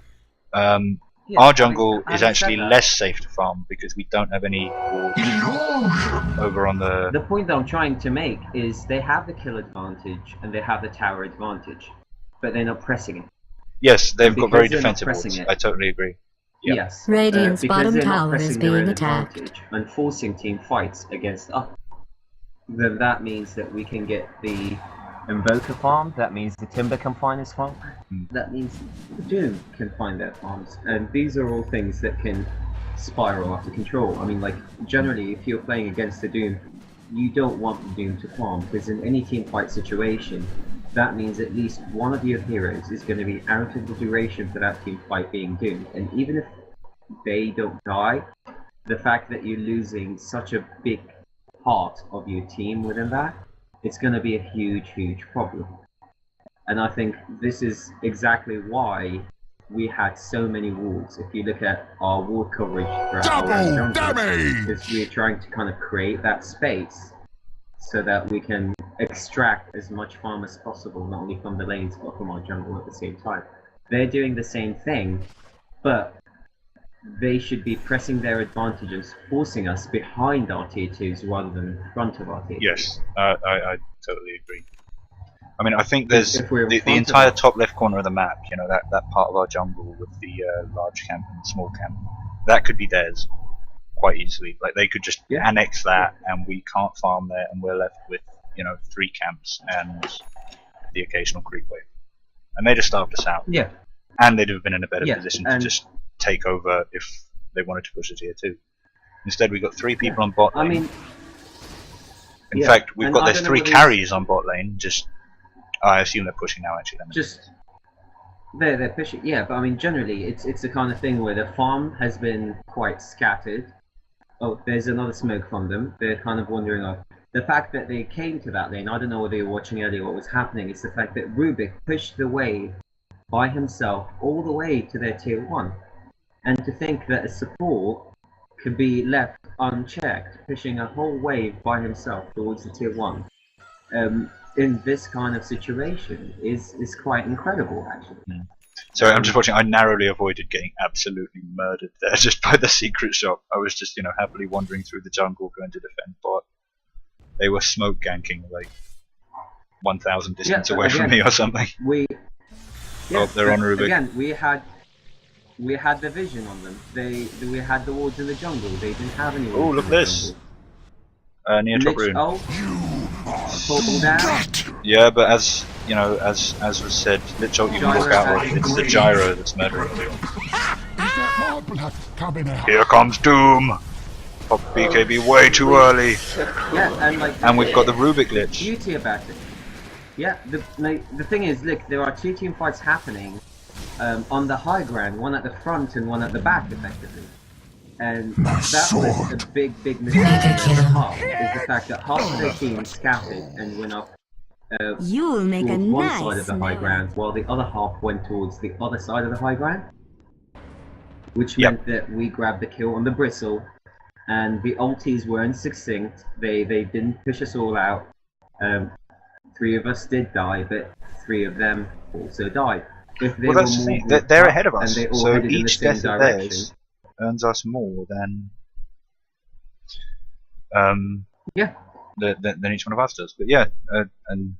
our jungle is actually less safe to farm because we don't have any wards over on the... The point that I'm trying to make is they have the kill advantage and they have the tower advantage, but they're not pressing it. Yes, they've got very defensive wards. I totally agree. Yep. Yes, Radiant's bottom tower is being attacked. And forcing team fights against us, then that means that we can get the Invoker farm, that means the Timber can find his farm, that means the Doom can find their farms, and these are all things that can spiral out of control. I mean, like, generally, if you're playing against the Doom, you don't want the Doom to farm, because in any team fight situation, that means at least one of your heroes is going to be out of the duration for that team fight being doomed. And even if they don't die, the fact that you're losing such a big part of your team within that, it's going to be a huge, huge problem. And I think this is exactly why we had so many wards. If you look at our ward coverage for our jungle, because we're trying to kind of create that space so that we can extract as much farm as possible, not only from the lanes but from our jungle at the same time. They're doing the same thing, but they should be pressing their advantages, forcing us behind our tier 2s rather than in front of our tier 2s. Yes, I totally agree. I mean, I think there's the entire top left corner of the map, you know, that part of our jungle with the large camp and small camp, that could be theirs quite easily. Like, they could just annex that, and we can't farm there, and we're left with, you know, 3 camps and the occasional creep wave. And they just starved us out. Yeah. And they'd have been in a better position to just take over if they wanted to push a tier 2. Instead, we got 3 people on bot lane. I mean, in fact, we've got there's 3 carries on bot lane. Just, I assume they're pushing now. Actually, they're pushing. Yeah, but I mean, generally, it's the kind of thing where the farm has been quite scattered. Oh, there's another smoke from them. They're kind of wandering off. The fact that they came to that lane, I don't know whether you were watching earlier what was happening. It's the fact that Rubik pushed the wave by himself all the way to their tier 1, and to think that a support could be left unchecked, pushing a whole wave by himself towards the tier 1 in this kind of situation is quite incredible, actually. So I'm just watching. I narrowly avoided getting absolutely murdered there just by the secret shop. I was just, you know, happily wandering through the jungle going to defend bot. They were smoke ganking like 1,000 distance away from me or something. They're on Rubik. Again, we had the vision on them. We had the wards in the jungle. They didn't have any. Oh, look at this. Near top rune. Pull down. Yeah, but as you know, as was said, Lich Ult you can walk out with. It's the gyro that's murdering you. Here comes Doom. Pop BKB way too early. Yeah, and we've got the Rubik Lich. Beauty about it. Yeah, the thing is, look, there are 2 team fights happening on the high ground, one at the front and one at the back, effectively. And that was a big mistake for half, is the fact that half of their team scattered and went up You'll make a one nice side of the high ground, while the other half went towards the other side of the high ground. Which meant that we grabbed the kill on the Bristle, and the ultis weren't succinct, they didn't push us all out. 3 of us did die, but 3 of them also died. Well, that's the thing. They're ahead of us, so each death of theirs earns us more than than each one of us does. But yeah, and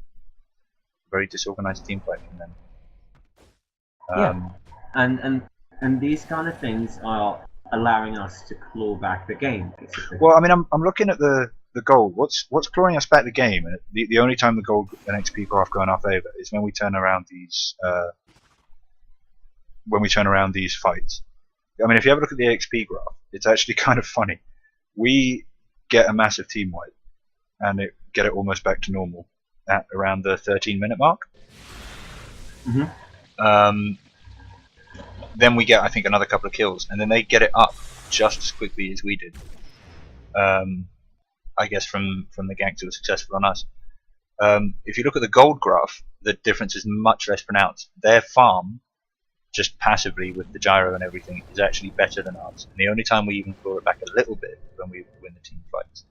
very disorganized team fight from them. And these kind of things are allowing us to claw back the game, basically. Well, I mean, I'm looking at the gold. What's clawing us back the game? And the only time the gold and XP graph go in our favor is when we turn around these fights. I mean, if you have a look at the XP graph, it's actually kind of funny. We get a massive team wipe, and get it almost back to normal at around the 13-minute mark. Then we get, I think, another couple of kills, and then they get it up just as quickly as we did. I guess from the ganks that were successful on us. If you look at the gold graph, the difference is much less pronounced. Their farm, just passively with the gyro and everything, is actually better than ours. And the only time we even claw it back a little bit is when we win the team fights.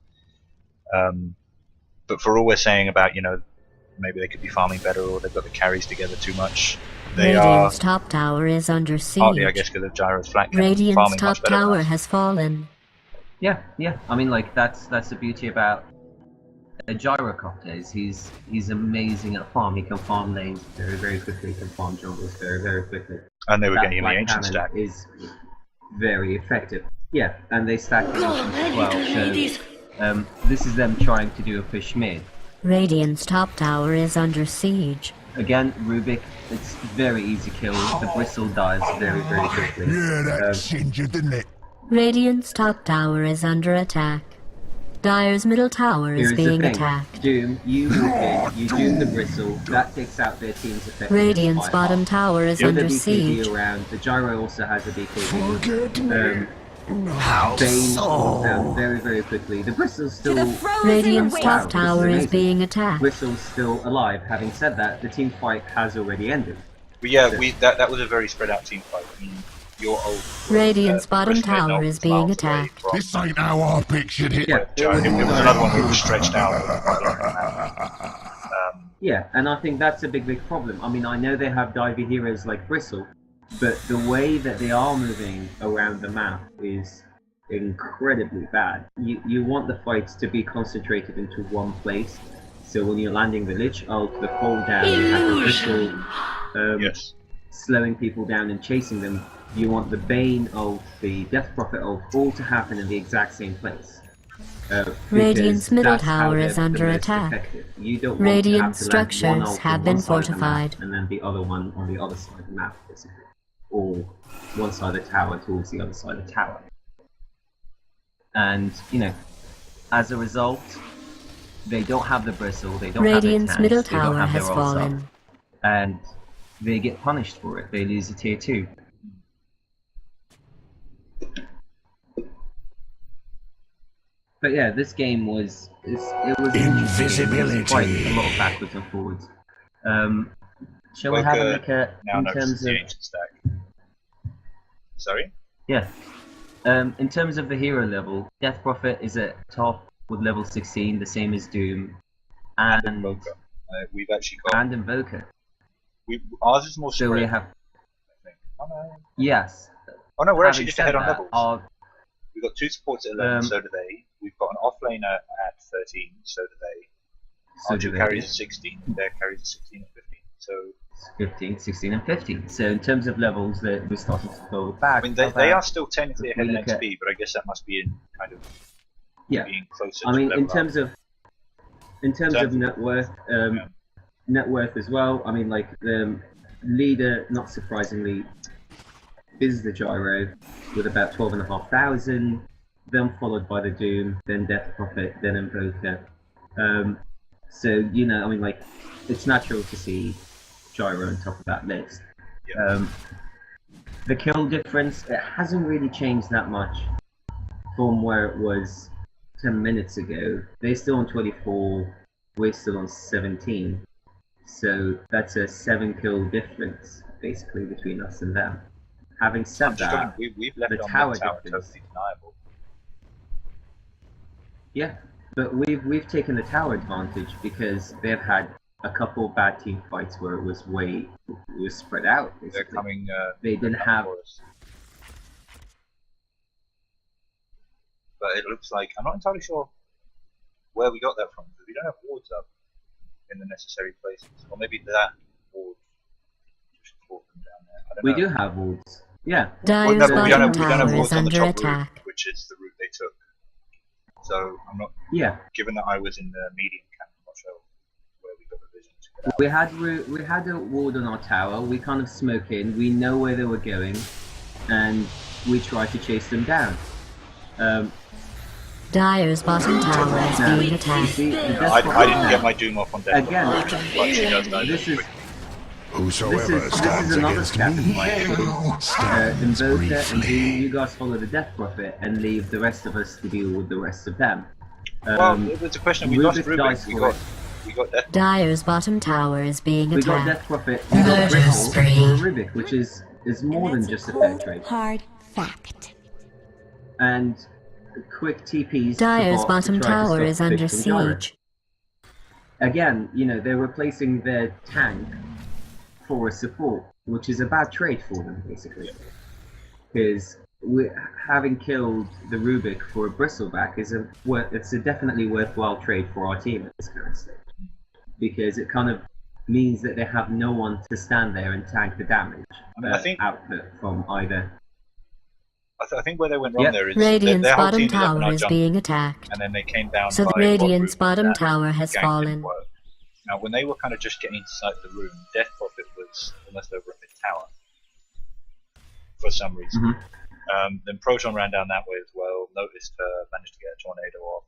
But for all we're saying about, you know, maybe they could be farming better or they've got the carries together too much, they Radiant's top tower is under siege. Partly, I guess, because of gyro's flat camp. Radiant's top tower has fallen. Yeah. I mean, like, that's the beauty about a gyrocopter. Is he's amazing at farm. He can farm lanes very, very quickly. He can farm jungles very, very quickly. And they were getting in the ancient stack. Is very effective. Yeah, and they stack the ancient as well. So this is them trying to do a push mid. Radiant's top tower is under siege. Again, Rubik, it's very easy kill. The Bristle dies very, very quickly. Yeah, that singered, didn't it? Radiant's top tower is under attack. Dire's middle tower is being attacked. Doom, you walk in, you do the Bristle, that takes out their team's effective. Radiant's bottom tower is under siege. Around. The gyro also has a BKB. Bane very, very quickly. The Bristle's still... Radiant's top tower is being attacked. Bristle's still alive. Having said that, the team fight has already ended. But yeah, that was a very spread out team fight. I mean, your old... Radiant's bottom tower is being attacked. This ain't how I pictured it. Yeah, it was another one that was stretched out. Yeah, and I think that's a big problem. I mean, I know they have divey heroes like Bristle, but the way that they are moving around the map is incredibly bad. You want the fights to be concentrated into one place. So when you're landing the Lich ult, the fall down, you have the crystal slowing people down and chasing them. You want the Bane ult, the Death Prophet ult, all to happen in the exact same place. Radiant's middle tower is under attack. You don't Radiant want to have to land one structures ult have on been one side of the map fortified. and then the other one on the other side of the map, basically. Or one side of the tower towards the other side of the tower. And, you know, as a result, they don't have the bristle, they don't Radiant's have their middle tanks, they don't tower have their has ults fallen. up, and they get punished for it. They lose a tier 2. But yeah, this game was invisibility. It was quite a lot of backwards and forwards. Shall we have a look at in terms of stack? Sorry? Yeah. In terms of the hero level, Death Prophet is at top with level 16, the same as Doom, and Invoker. We've actually got and Invoker. Ours is more spread. So we have. I think. Oh no. Yes. Oh no, we're Having actually just said ahead on that, levels. We've got 2 supports at 11, so do they. We've got an offlaner at 13, so do they. So Our do 2 they, carries yeah. at 16, their carries at 16 and 15. So 15, 16, and 15. So in terms of levels, we're starting to go back. I mean, they are still technically ahead in XP, but I guess that must be in kind of being closer. I mean, to in terms of net worth, net worth as well. I mean, like the leader, not surprisingly, is the Gyro with about 12,500. Then followed by the Doom, then Death Prophet, then Invoker. So you know, I mean, like it's natural to see Gyro on top of that list. Yeah. The kill difference, it hasn't really changed that much from where it was 10 minutes ago. They're still on 24, we're still on 17. So that's a 7 kill difference basically between us and them. Having said that, we've left the on tower tower difference, totally deniable. Yeah, but we've taken the tower advantage because they've had a couple bad team fights where it was spread out. Basically. They're coming. They didn't have. But it looks like I'm not entirely sure where we got that from because we don't have wards up in the necessary places, or maybe that ward just caught them down there. I don't know. We do have wards. Yeah. Dyer's bottom tower is under attack. Route, which is the route they took. So I'm not. Yeah. Given that I was in the medium camp, I'm not sure where we got the vision to get out. We had a ward on our tower. We kind of smoke in. We know where they were going, and we try to chase them down. Dyer's bottom tower is being attacked. I didn't get my Doom off on death. Again, this is another scat fight. Invoker and Doom, you guys follow the Death Prophet and leave the rest of us to deal with the rest of them. Well, it was a question. We lost Rubik. We got Death. Dyer's bottom tower is being attacked. We got Death Prophet. We got Rubik, which is more than just a fair trade. Hard fact. And quick TPs. Dyer's bottom tower is under siege. Again, you know, they're replacing their tank for a support, which is a bad trade for them, basically. Because having killed the Rubik for a Bristleback it's a definitely worthwhile trade for our team at this current stage. Because it kind of means that they have no one to stand there and tank the damage output from either. I think where they went wrong there is Radiant's their whole bottom team tower is being attacked. and then they came down. So the Radiant's bottom tower has fallen. Now, when they were kind of just getting inside the room, Death Prophet was almost over at the tower for some reason. Then Proton ran down that way as well. Noticed her, managed to get a tornado off,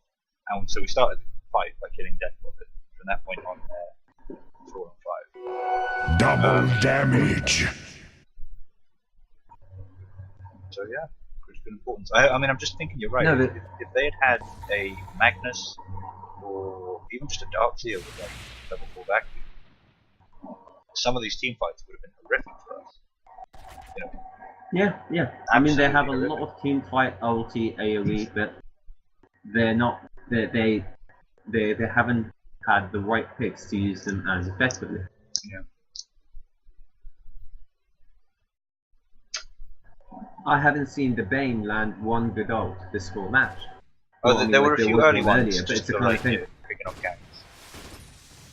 and so we started the fight by killing Death Prophet. From that point on, 4 and 5. Double damage. So yeah, critical importance. I mean, I'm just thinking you're right. No, if they had a Magnus or even just a Darkseer with like level 4 vacuum, some of these team fights would have been horrific for us. You know, yeah. I mean, they have a lot of team fight ulti AoE, but they're not. They haven't had the right picks to use them as effectively. Yeah. I haven't seen the Bane land one good ult this full match. Oh, Well, there were a few early ones, earlier, but it's the kind of thing. Picking up ganks.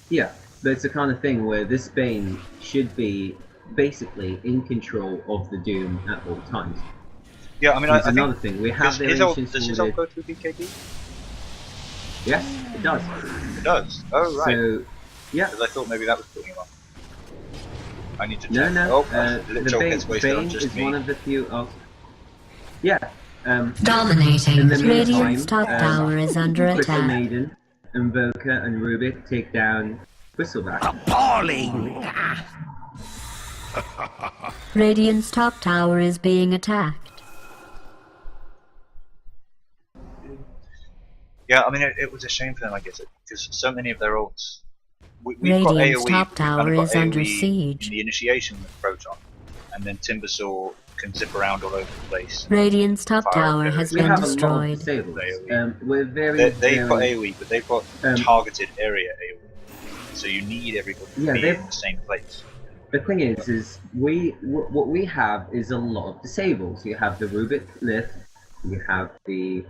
Yeah, but it's the kind of thing where this Bane should be basically in control of the Doom at all times. Yeah, I mean, I another think thing. We have does his ult go through BKB? Yes, it does. It does. Oh right. So, yeah. Because I thought maybe that was putting him up. I need to check. No. The Bane is one of the few. Yeah. Dominating. Radiant's top tower is under Crystal attack. Maiden, Invoker, and Rubik take down Bristleback. Appalling! Radiant's top tower is being attacked. Yeah, I mean, it was a shame for them, I guess, because so many of their ults. We've got Radiant's AoE, top tower is under AoE siege. in the initiation with Proton, and then Timbersaw can zip around all over the place. Radiant's top tower has been destroyed. We're very. They've got AoE, but they've got targeted area AoE, so you need everybody to be in the same place. The thing is what we have is a lot of disables. You have the Rubik Lith, you have the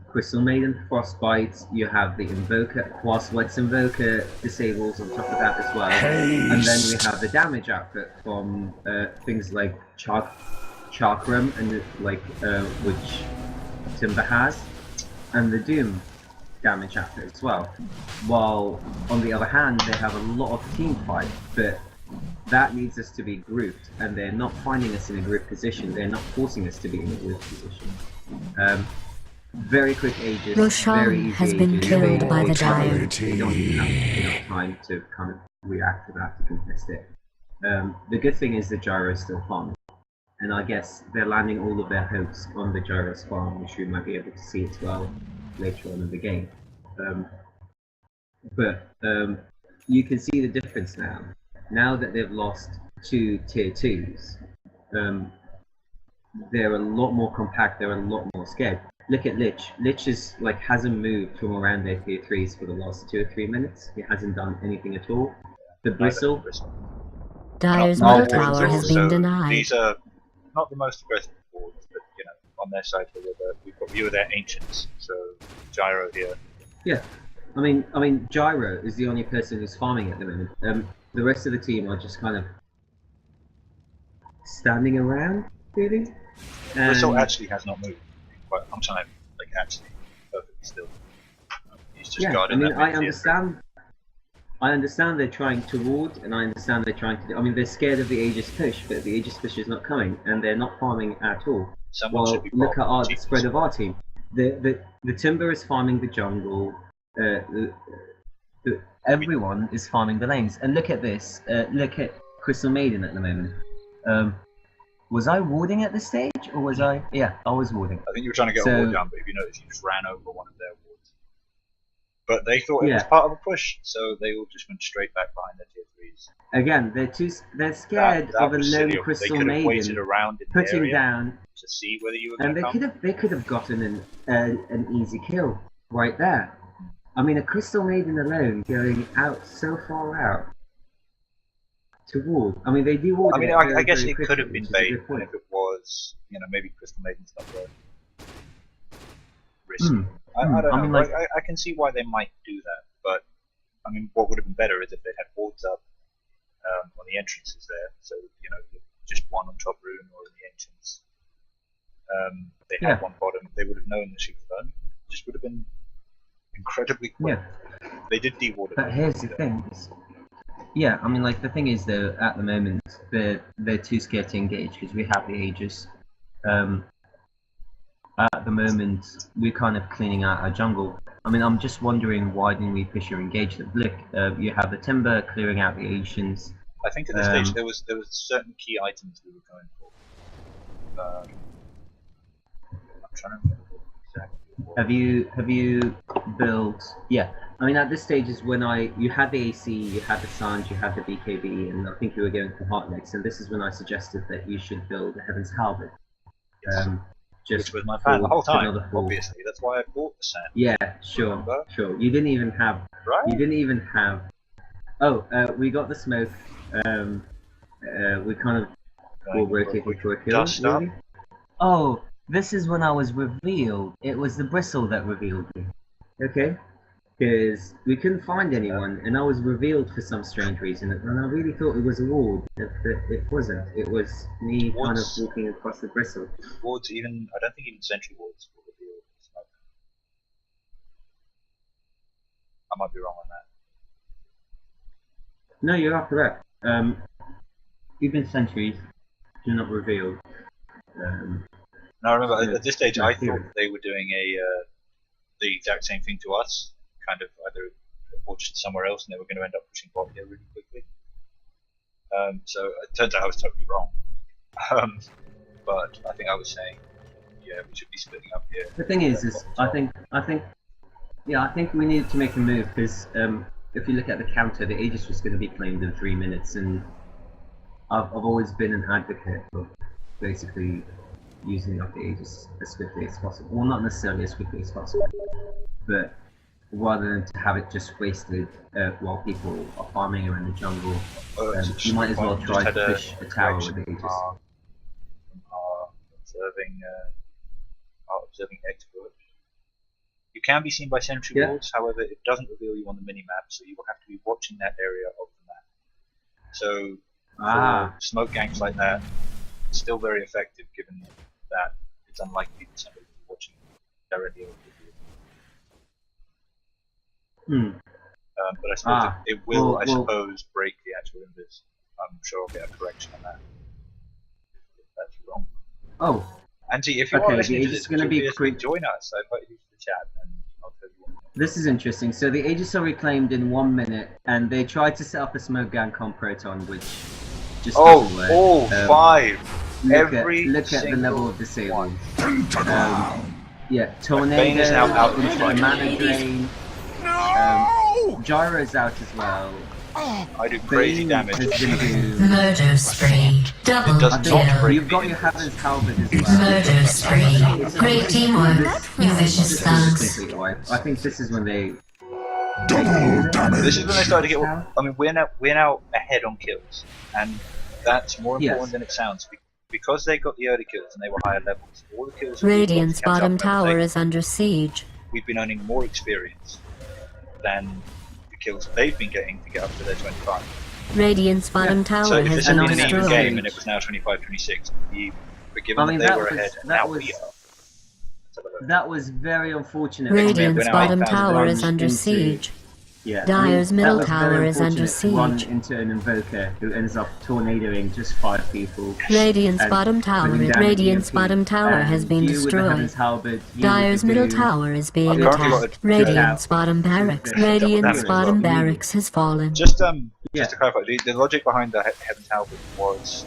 Crystal Maiden Frostbite, you have the Invoker, Quaswex Invoker disables on top of that as well. And then we have the damage output from things like Chakram and which Timber has, and the Doom damage output as well. While on the other hand, they have a lot of team fight, but that needs us to be grouped, and they're not finding us in a group position. They're not forcing us to be in a group position. Very quick ages. Roshan has been killed by the Dire. We don't have enough time to kind of react to that, to contest it. The good thing is the Gyro is still farming, and I guess they're landing all of their hopes on the Gyro's farm, which we might be able to see as well later on in the game. But you can see the difference now. Now that they've lost 2 tier 2s, they're a lot more compact, they're a lot more scared. Look at Lich. Lich is hasn't moved from around their tier 3s for the last 2 or 3 minutes. He hasn't done anything at all. The Bristle. Dire's middle tower has been denied. These are not the most aggressive boards, but on their side we've got few of their ancients, so Gyro here. Yeah. I mean Gyro is the only person who's farming at the moment. The rest of the team are just kind of standing around, really. Bristle actually has not moved. I'm trying to actually perfectly still. He's just guarding that. I understand they're trying to ward, and I understand they're trying to. I mean, they're scared of the Aegis push, but the Aegis push is not coming, and they're not farming at all. Look at the spread of our team. The Timber is farming the jungle. Everyone is farming the lanes, and look at this. Look at Crystal Maiden at the moment. Was I warding at this stage, or was I? Yeah, I was warding. I think you were trying to get a ward down, but if you notice, you just ran over one of their wards. But they thought it was part of a push, so they all just went straight back behind their tier 3s. Again, they're scared of a lone Crystal Maiden putting down to see whether you were going to come. And they could have gotten an easy kill right there. I mean, a Crystal Maiden alone going out so far out to ward. I mean, they do ward. I mean, I guess it could have been bait, and if it was, maybe Crystal Maiden's not worth risk. I don't know. I can see why they might do that, but I mean, what would have been better is if they had wards up on the entrances there, so just one on top rune or in the ancients. They had one bottom. They would have known that she was burning. It just would have been incredibly quick. Yeah. They did de-ward it. But here's the thing. Yeah, I mean, the thing is, though, at the moment, they're too scared to engage because we have the Aegis. At the moment, we're kind of cleaning out our jungle. I mean, I'm just wondering, why didn't we push or engage them? Look, you have the Timber clearing out the Ancients. I think at this stage there was certain key items we were going for. I'm trying to remember exactly. Have you built? Yeah, I mean, at this stage is when you had the AC, you had the Sange, you had the BKB, and I think you were going for Heartlegs, and this is when I suggested that you should build the Heaven's Halberd. Which was my plan the whole time. Obviously, that's why I bought the Sand. Yeah, sure. You didn't even have. Right. You didn't even have. Oh, we got the smoke. We kind of rotated for a kill. Really? Oh, this is when I was revealed. It was the bristle that revealed me. Okay? Because we couldn't find anyone, and I was revealed for some strange reason, and I really thought it was a ward, but it wasn't. It was me kind of walking across the bristle. Wards, even I don't think even sentry wards will reveal. I might be wrong on that. No, you are correct. Even sentries do not reveal. Now I remember at this stage I thought they were doing the exact same thing to us, kind of either or just somewhere else, and they were going to end up pushing bot here really quickly. So it turns out I was totally wrong. But I think I was saying, yeah, we should be splitting up here. The thing is I think we needed to make a move, because if you look at the counter, the Aegis was going to be claimed in 3 minutes, and I've always been an advocate of basically using up the Aegis as quickly as possible. Well, not necessarily as quickly as possible, but rather than to have it just wasted while people are farming around the jungle, you might as well try to push a tower with the Aegis. Observing expert. You can be seen by sentry walls, however, it doesn't reveal you on the minimap, so you will have to be watching that area of the map. So, for smoke ganks like that, it's still very effective, given that it's unlikely that somebody will be watching directly over you. But I suppose it will, I suppose, break the actual invis. I'm sure I'll get a correction on that. If that's wrong. Oh. Angie, if you are listening to this, join us. I invite you to the chat, and I'll tell you what. This is interesting. So the Aegis are reclaimed in 1 minute, and they tried to set up a smoke gank on Proton, which just doesn't work. All 5. Look at the level of disable. Yeah, Tornado is now out into the mana drain. Gyro's out as well. I do crazy damage. Murder spree. Double kill. You've got your Heaven's Halberd as well. Murder spree. Great teamwork, you vicious thugs. I think this is when they... Double damage! This is when they started to get... I mean, we're now ahead on kills. And that's more important than it sounds. Because they got the early kills and they were higher levels, all the kills... Radiant's bottom tower is under siege. We've been earning more experience than the kills they've been getting to get up to their 25. Radiant's bottom tower has been destroyed. So if this had been an even game and it was now 25-26, but given that they were ahead, and now we are. That was very unfortunate. Radiant's bottom tower is under siege. Yeah, Dire's middle tower is under siege. Run into an invoker who ends up tornadoing just 5 people. Radiant's bottom tower has been destroyed. Dire's middle tower is being attacked. Radiant's bottom barracks. Radiant's bottom barracks has fallen. Just to clarify, the logic behind the Heaven's Halberd was,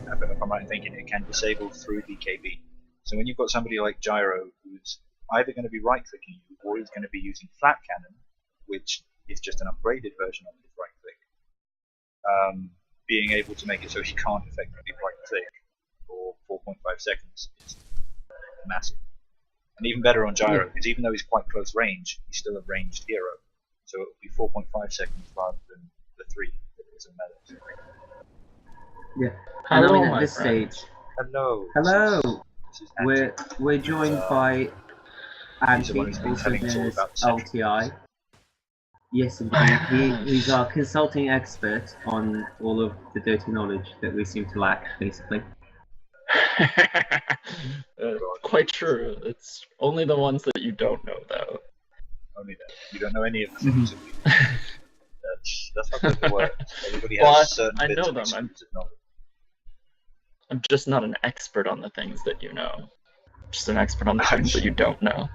if I'm right in thinking, it can disable through DKB. So when you've got somebody like Gyro who's either going to be right-clicking you or he's going to be using flat cannon, which is just an upgraded version of his right click, being able to make it so he can't effectively right click for 4.5 seconds is massive. And even better on Gyro, because even though he's quite close range, he's still a ranged hero. So it will be 4.5 seconds rather than the 3 that is in Meadows. Yeah. Hello, at this stage. Hello. We're joined by Andy, also known as LTI. Yes, indeed. He's our consulting expert on all of the dirty knowledge that we seem to lack, basically. Quite true. It's only the ones that you don't know, though. Only that. You don't know any of the things that we do. That's how it works. Everybody has certain bits of exclusive knowledge. I'm just not an expert on the things that you know. I'm just an expert on the things that you don't know.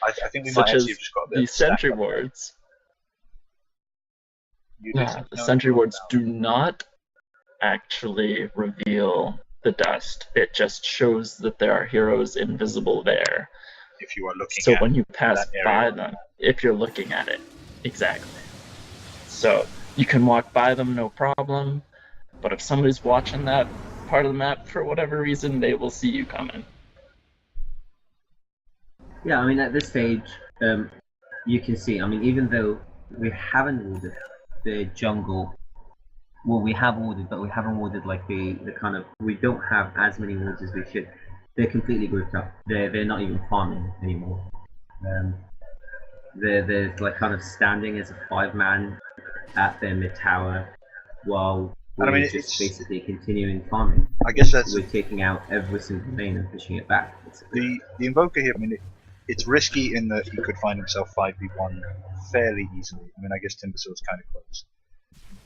I think we might actually have just got a bit the sentry wards. The sentry wards do not actually reveal the dust. It just shows that there are heroes invisible there. If you are looking so when you pass by them, if you're looking at it, exactly. So you can walk by them, no problem. But if somebody's watching that part of the map for whatever reason, they will see you coming. Yeah, I mean, at this stage, you can see, I mean, even though we haven't ruled the jungle well, we have ordered, but we haven't ordered like the kind of, we don't have as many wards as we should. They're completely grouped up. They're not even farming anymore. They're like kind of standing as a 5-man at their mid tower, while we're just basically continuing farming. I guess that's we're taking out every single lane and pushing it back. The Invoker here. I mean, it's risky in that he could find himself 5v1 fairly easily. I mean, I guess Timbersail's kind of close,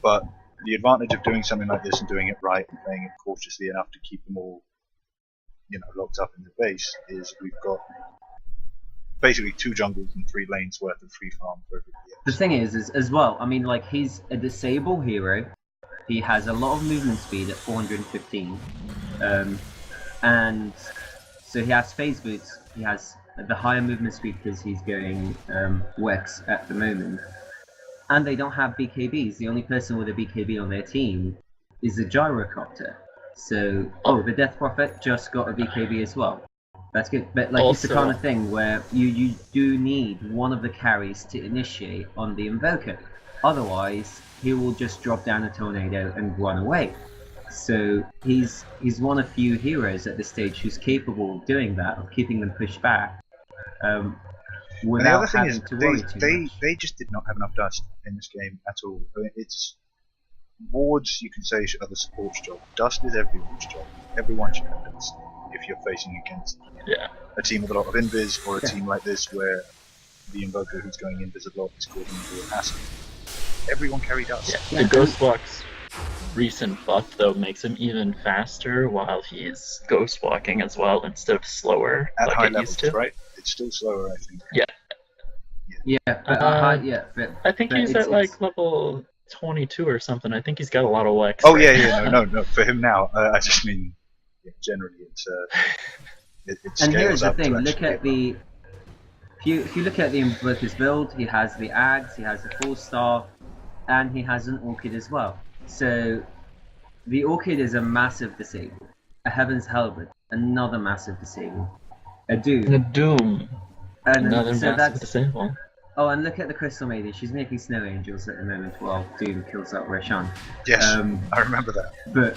but the advantage of doing something like this and doing it right and playing it cautiously enough to keep them all, locked up in the base is we've got basically 2 jungles and 3 lanes worth of free farm for everybody else. The thing is as well, I mean, like, he's a disable hero. He has a lot of movement speed at 415, and so he has phase boots. He has the higher movement speed because he's going Wex at the moment. And they don't have BKBs. The only person with a BKB on their team is the Gyrocopter. So, the Death Prophet just got a BKB as well. That's good. But like, it's the kind of thing where you do need one of the carries to initiate on the Invoker. Otherwise, he will just drop down a tornado and run away. So he's one of few heroes at this stage who's capable of doing that, of keeping them pushed back. And the other thing is, they just did not have enough dust in this game at all. I mean, it's wards, you can say, are the support's job. Dust is everyone's job. Everyone should have dust if you're facing against a team with a lot of invis, or a team like this where the Invoker who's going invis a lot is causing you a hassle. Everyone carry dust. Yeah. The Ghostwalk's recent buff, though, makes him even faster while he's Ghostwalking as well, instead of slower. At like high it levels, used to. right? It's still slower, I think. Yeah. But I think he's at like level 22 or something. I think he's got a lot of Wex. Oh no. For him now, I just mean generally, it's it scales and here's the up thing: to look at the if you look at the Invoker's build, he has the Ags, he has the full staff, and he has an Orchid as well. So the Orchid is a massive disable. A Heaven's Halberd, another massive disable. A Doom. And another massive disable. Oh, and look at the Crystal Maiden. She's making snow angels at the moment while Doom kills out Roshan. Yes, I remember that. But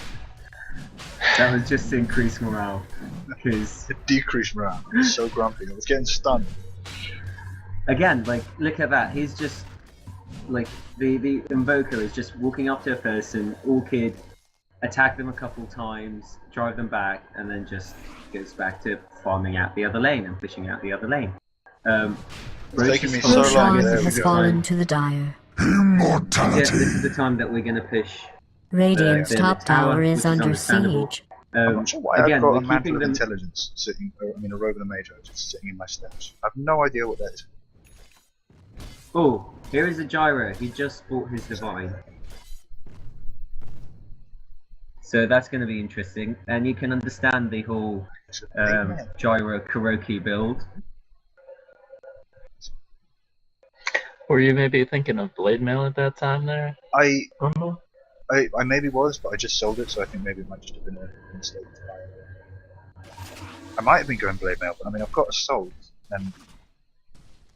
that was just to increase morale. Because it decreased morale. I was so grumpy. I was getting stunned. Again, like, look at that. He's just like the Invoker is just walking up to a person, Orchid, attack them a couple times, drive them back, and then just goes back to farming out the other lane and fishing out the other lane. It's taking me so long. Has fallen to the Dire. Immortality. Yeah, this is the time that we're going to push. Radiant's top tower is under siege. I'm not sure why I've got a mantle of intelligence sitting, a robe of the Mage just sitting in my steps. I have no idea what that is. Oh, here is a Gyro. He just bought his Divine. So that's going to be interesting. And you can understand the whole Gyro Kuroki build. Were you maybe thinking of Blade Mail at that time there? I maybe was, but I just sold it, so I think maybe it might just have been a mistake to buy it. I might have been going Blade Mail, but I mean, I've got a sold, and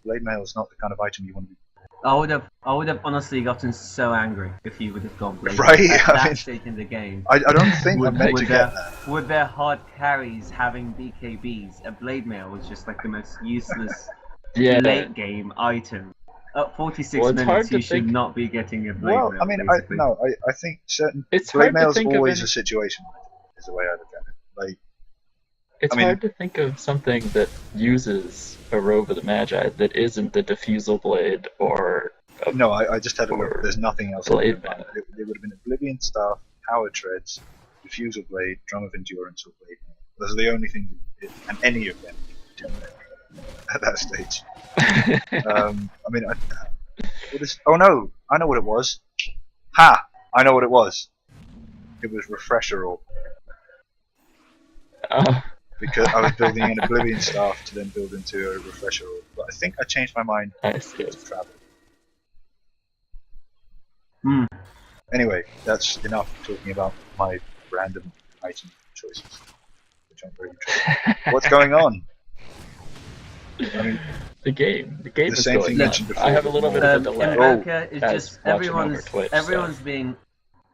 Blade Mail is not the kind of item you want to be. I would have honestly gotten so angry if you would have gone Blade Mail at that stage in the game. I don't think I'm meant to get that. With their hard carries having BKBs, a Blade Mail was just like the most useless late game item. At 46 minutes, you should not be getting a Blade Mail. Well, I mean, I think certain Blade Mail is always a situation. Is the way I look at it. Like, it's hard to think of something that uses a Robe of the Magi that isn't the Diffusal Blade or. No, I just had a look. There's nothing else. Blade Mail. It would have been Oblivion Staff, Power Treads, Diffusal Blade, Drum of Endurance, or Blade Mail. Those are the only things, and any of them at that stage. I mean, oh no, I know what it was. Ha! I know what it was. It was Refresher Orb. Because I was building an Oblivion Staff to then build into a Refresher Orb. But I think I changed my mind to travel. Anyway, that's enough talking about my random item choices, which I'm very interested in. What's going on? I mean, the game the same thing mentioned before. I have a little bit of a delay. America is just everyone's being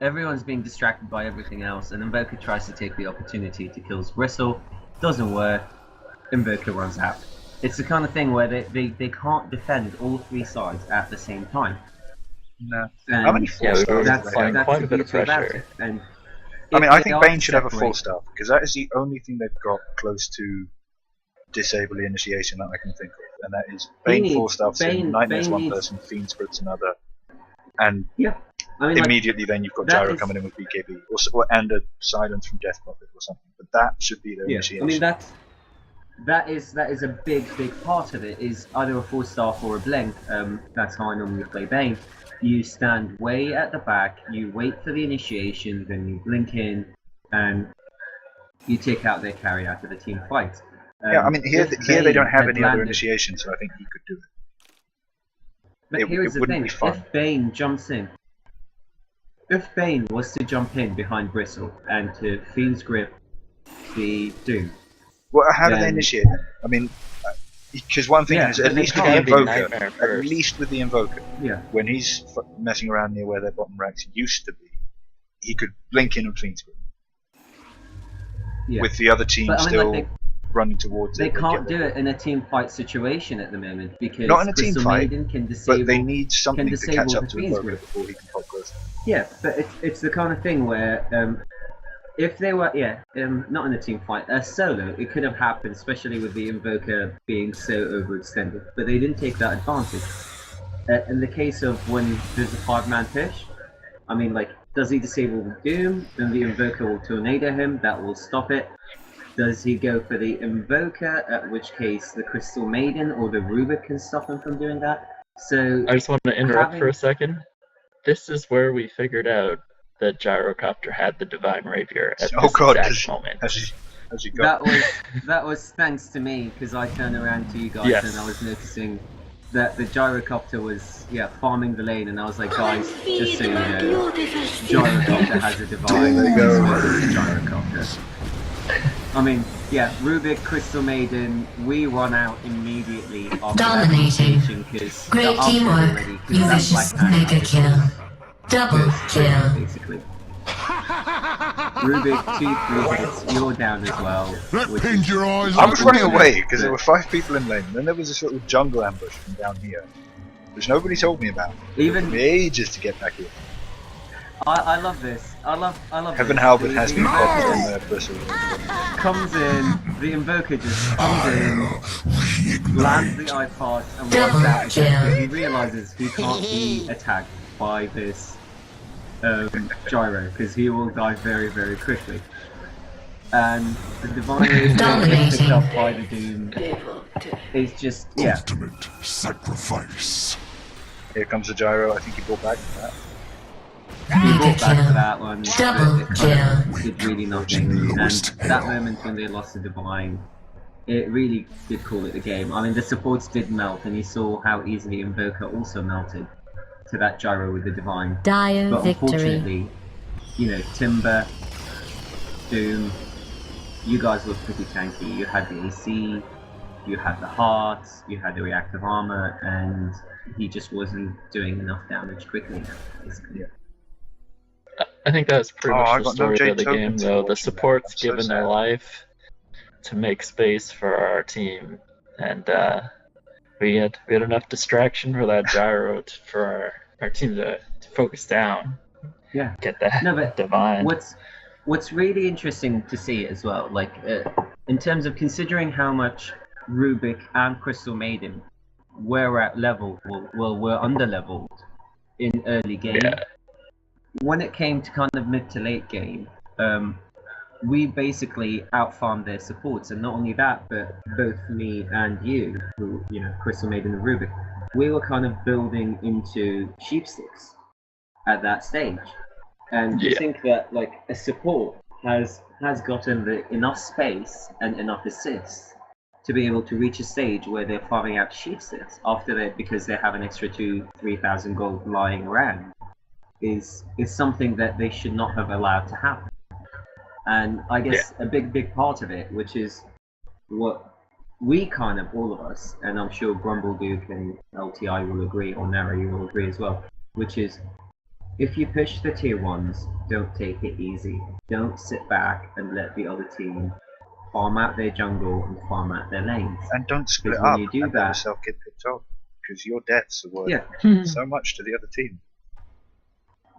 everyone's being distracted by everything else, and Invoker tries to take the opportunity to kill Bristle. Doesn't work. Invoker runs out. It's the kind of thing where they can't defend all three sides at the same time. No. And how many 4-stars? That's quite a bit of pressure. And I mean, I think Bane should have a 4-star, because that is the only thing they've got close to disable initiation that I can think of, and that is Bane 4-star, Nightmare's one person, Fiend's Grip's another, and immediately then you've got Gyro coming in with BKB, and a Silence from Death Prophet or something, but that should be their initiation. I mean, that is a big part of it, is either a 4-star or a blink. That's how I normally play Bane. You stand way at the back, you wait for the initiation, then you blink in, and you take out their carry out of the team fight. Yeah, I mean, here they don't have any other initiation, so I think he could do it. But here's the thing, if Bane jumps in, if Bane was to jump in behind Bristle and to Fiend's Grip the Doom... Well, how do they initiate it? I mean, because one thing is, at least with the Invoker, when he's messing around near where their bottom ranks used to be, he could blink in and Fiend's Grip. With the other team still running towards it. They can't do it in a team fight situation at the moment, because not in a team fight, can disable, but they need something to catch up to Invoker before he can pop Growth. Yeah, but it's the kind of thing where if they were not in a team fight, solo, it could have happened, especially with the Invoker being so overextended, but they didn't take that advantage. In the case of when there's a 5-man push, I mean, like, does he disable the Doom? Then the Invoker will tornado him, that will stop it. Does he go for the Invoker, at which case the Crystal Maiden or the Rubik can stop him from doing that? So I just want to interrupt for a second. This is where we figured out that Gyrocopter had the Divine Rapier at this exact moment. That was thanks to me, because I turned around to you guys and I was noticing that the Gyrocopter was farming the lane, and I was like, guys, just so you know, Gyrocopter has a Divine Gyrocopter. I mean, Rubik, Crystal Maiden, we run out immediately after dominating. Great teamwork. You vicious mega kill. Double kill. Basically. Rubik, 2-3 hits, you're down as well. I was running away because there were 5 people in lane, and then there was a sort of jungle ambush from down here, which nobody told me about. It took me ages to get back here. I love this. I love Heaven Halberd has been popped on their bristle. Comes in, the Invoker just comes in, lands the iPod and walks out because he realizes he can't be attacked by this Gyro, because he will die very, very quickly. And the Divine is picked up by the Doom. It's just, ultimate sacrifice. Here comes the Gyro, I think he brought back for that. He brought back for that one, but it did really nothing. And that moment when they lost the Divine, it really did call it a game. I mean, the supports did melt, and you saw how easily Invoker also melted to that Gyro with the Divine. But unfortunately, you know, Timber, Doom, you guys were pretty tanky. You had the AC, you had the hearts, you had the reactive armor, and he just wasn't doing enough damage quickly, basically. I think that's pretty much the story of the game, though. The support's given their life to make space for our team, and we had enough distraction for that Gyro for our team to focus down. Yeah. Get that Divine. What's really interesting to see as well, like in terms of considering how much Rubik and Crystal Maiden were at level, were under leveled in early game. Yeah. When it came to kind of mid to late game, we basically outfarmed their supports, and not only that, but both me and you, who, you know, Crystal Maiden and Rubik, we were kind of building into sheepsticks at that stage. And to think that like a support has gotten enough space and enough assists to be able to reach a stage where they're farming out sheepsticks after that, because they have an extra 2,000-3,000 gold lying around, is something that they should not have allowed to happen. And I guess a big part of it, which is what we kind of, all of us, and I'm sure Grumble Duke and LTI will agree, or Nara, you will agree as well, which is if you push the tier 1s, don't take it easy. Don't sit back and let the other team farm out their jungle and farm out their lanes. And don't split up and let yourself get picked off, because your deaths are worth so much to the other team.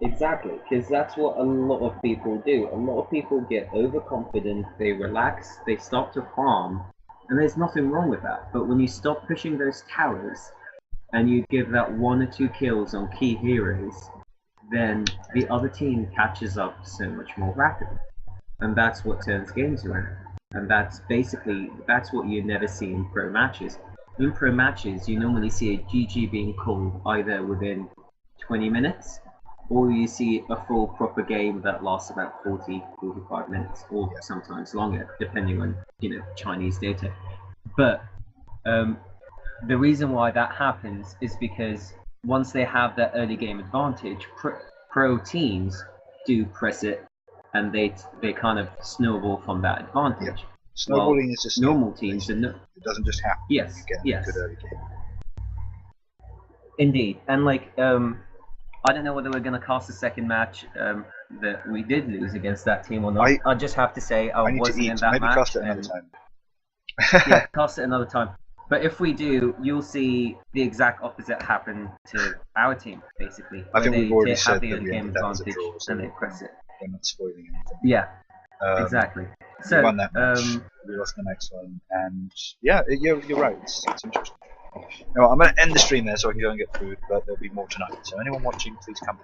Exactly, because that's what a lot of people do. A lot of people get overconfident, they relax, they start to farm, and there's nothing wrong with that. But when you stop pushing those towers, and you give that 1 or 2 kills on key heroes, then the other team catches up so much more rapidly. And that's what turns games around. And that's what you never see in pro matches. In pro matches, you normally see a GG being called either within 20 minutes, or you see a full proper game that lasts about 40, 45 minutes, or sometimes longer, depending on, Chinese data. But the reason why that happens is because once they have that early game advantage, pro teams do press it, and they kind of snowball from that advantage. Snowballing is just normal teams. It doesn't just happen. Yes, you get a good early game. Indeed, and I don't know whether we're going to cast a second match that we did lose against that team or not. I just have to say I wasn't in that Maybe match. Cast it another time. Yeah, cast it another time. But if we do, you'll see the exact opposite happen to our team, basically. I think we've already said the that we ended that as a draw, so and they press it. We're not spoiling anything. Yeah, exactly. So we won that match. We lost the next one, and yeah, you're right. It's interesting. Now, I'm going to end the stream there so I can go and get food, but there'll be more tonight. So anyone watching, please come.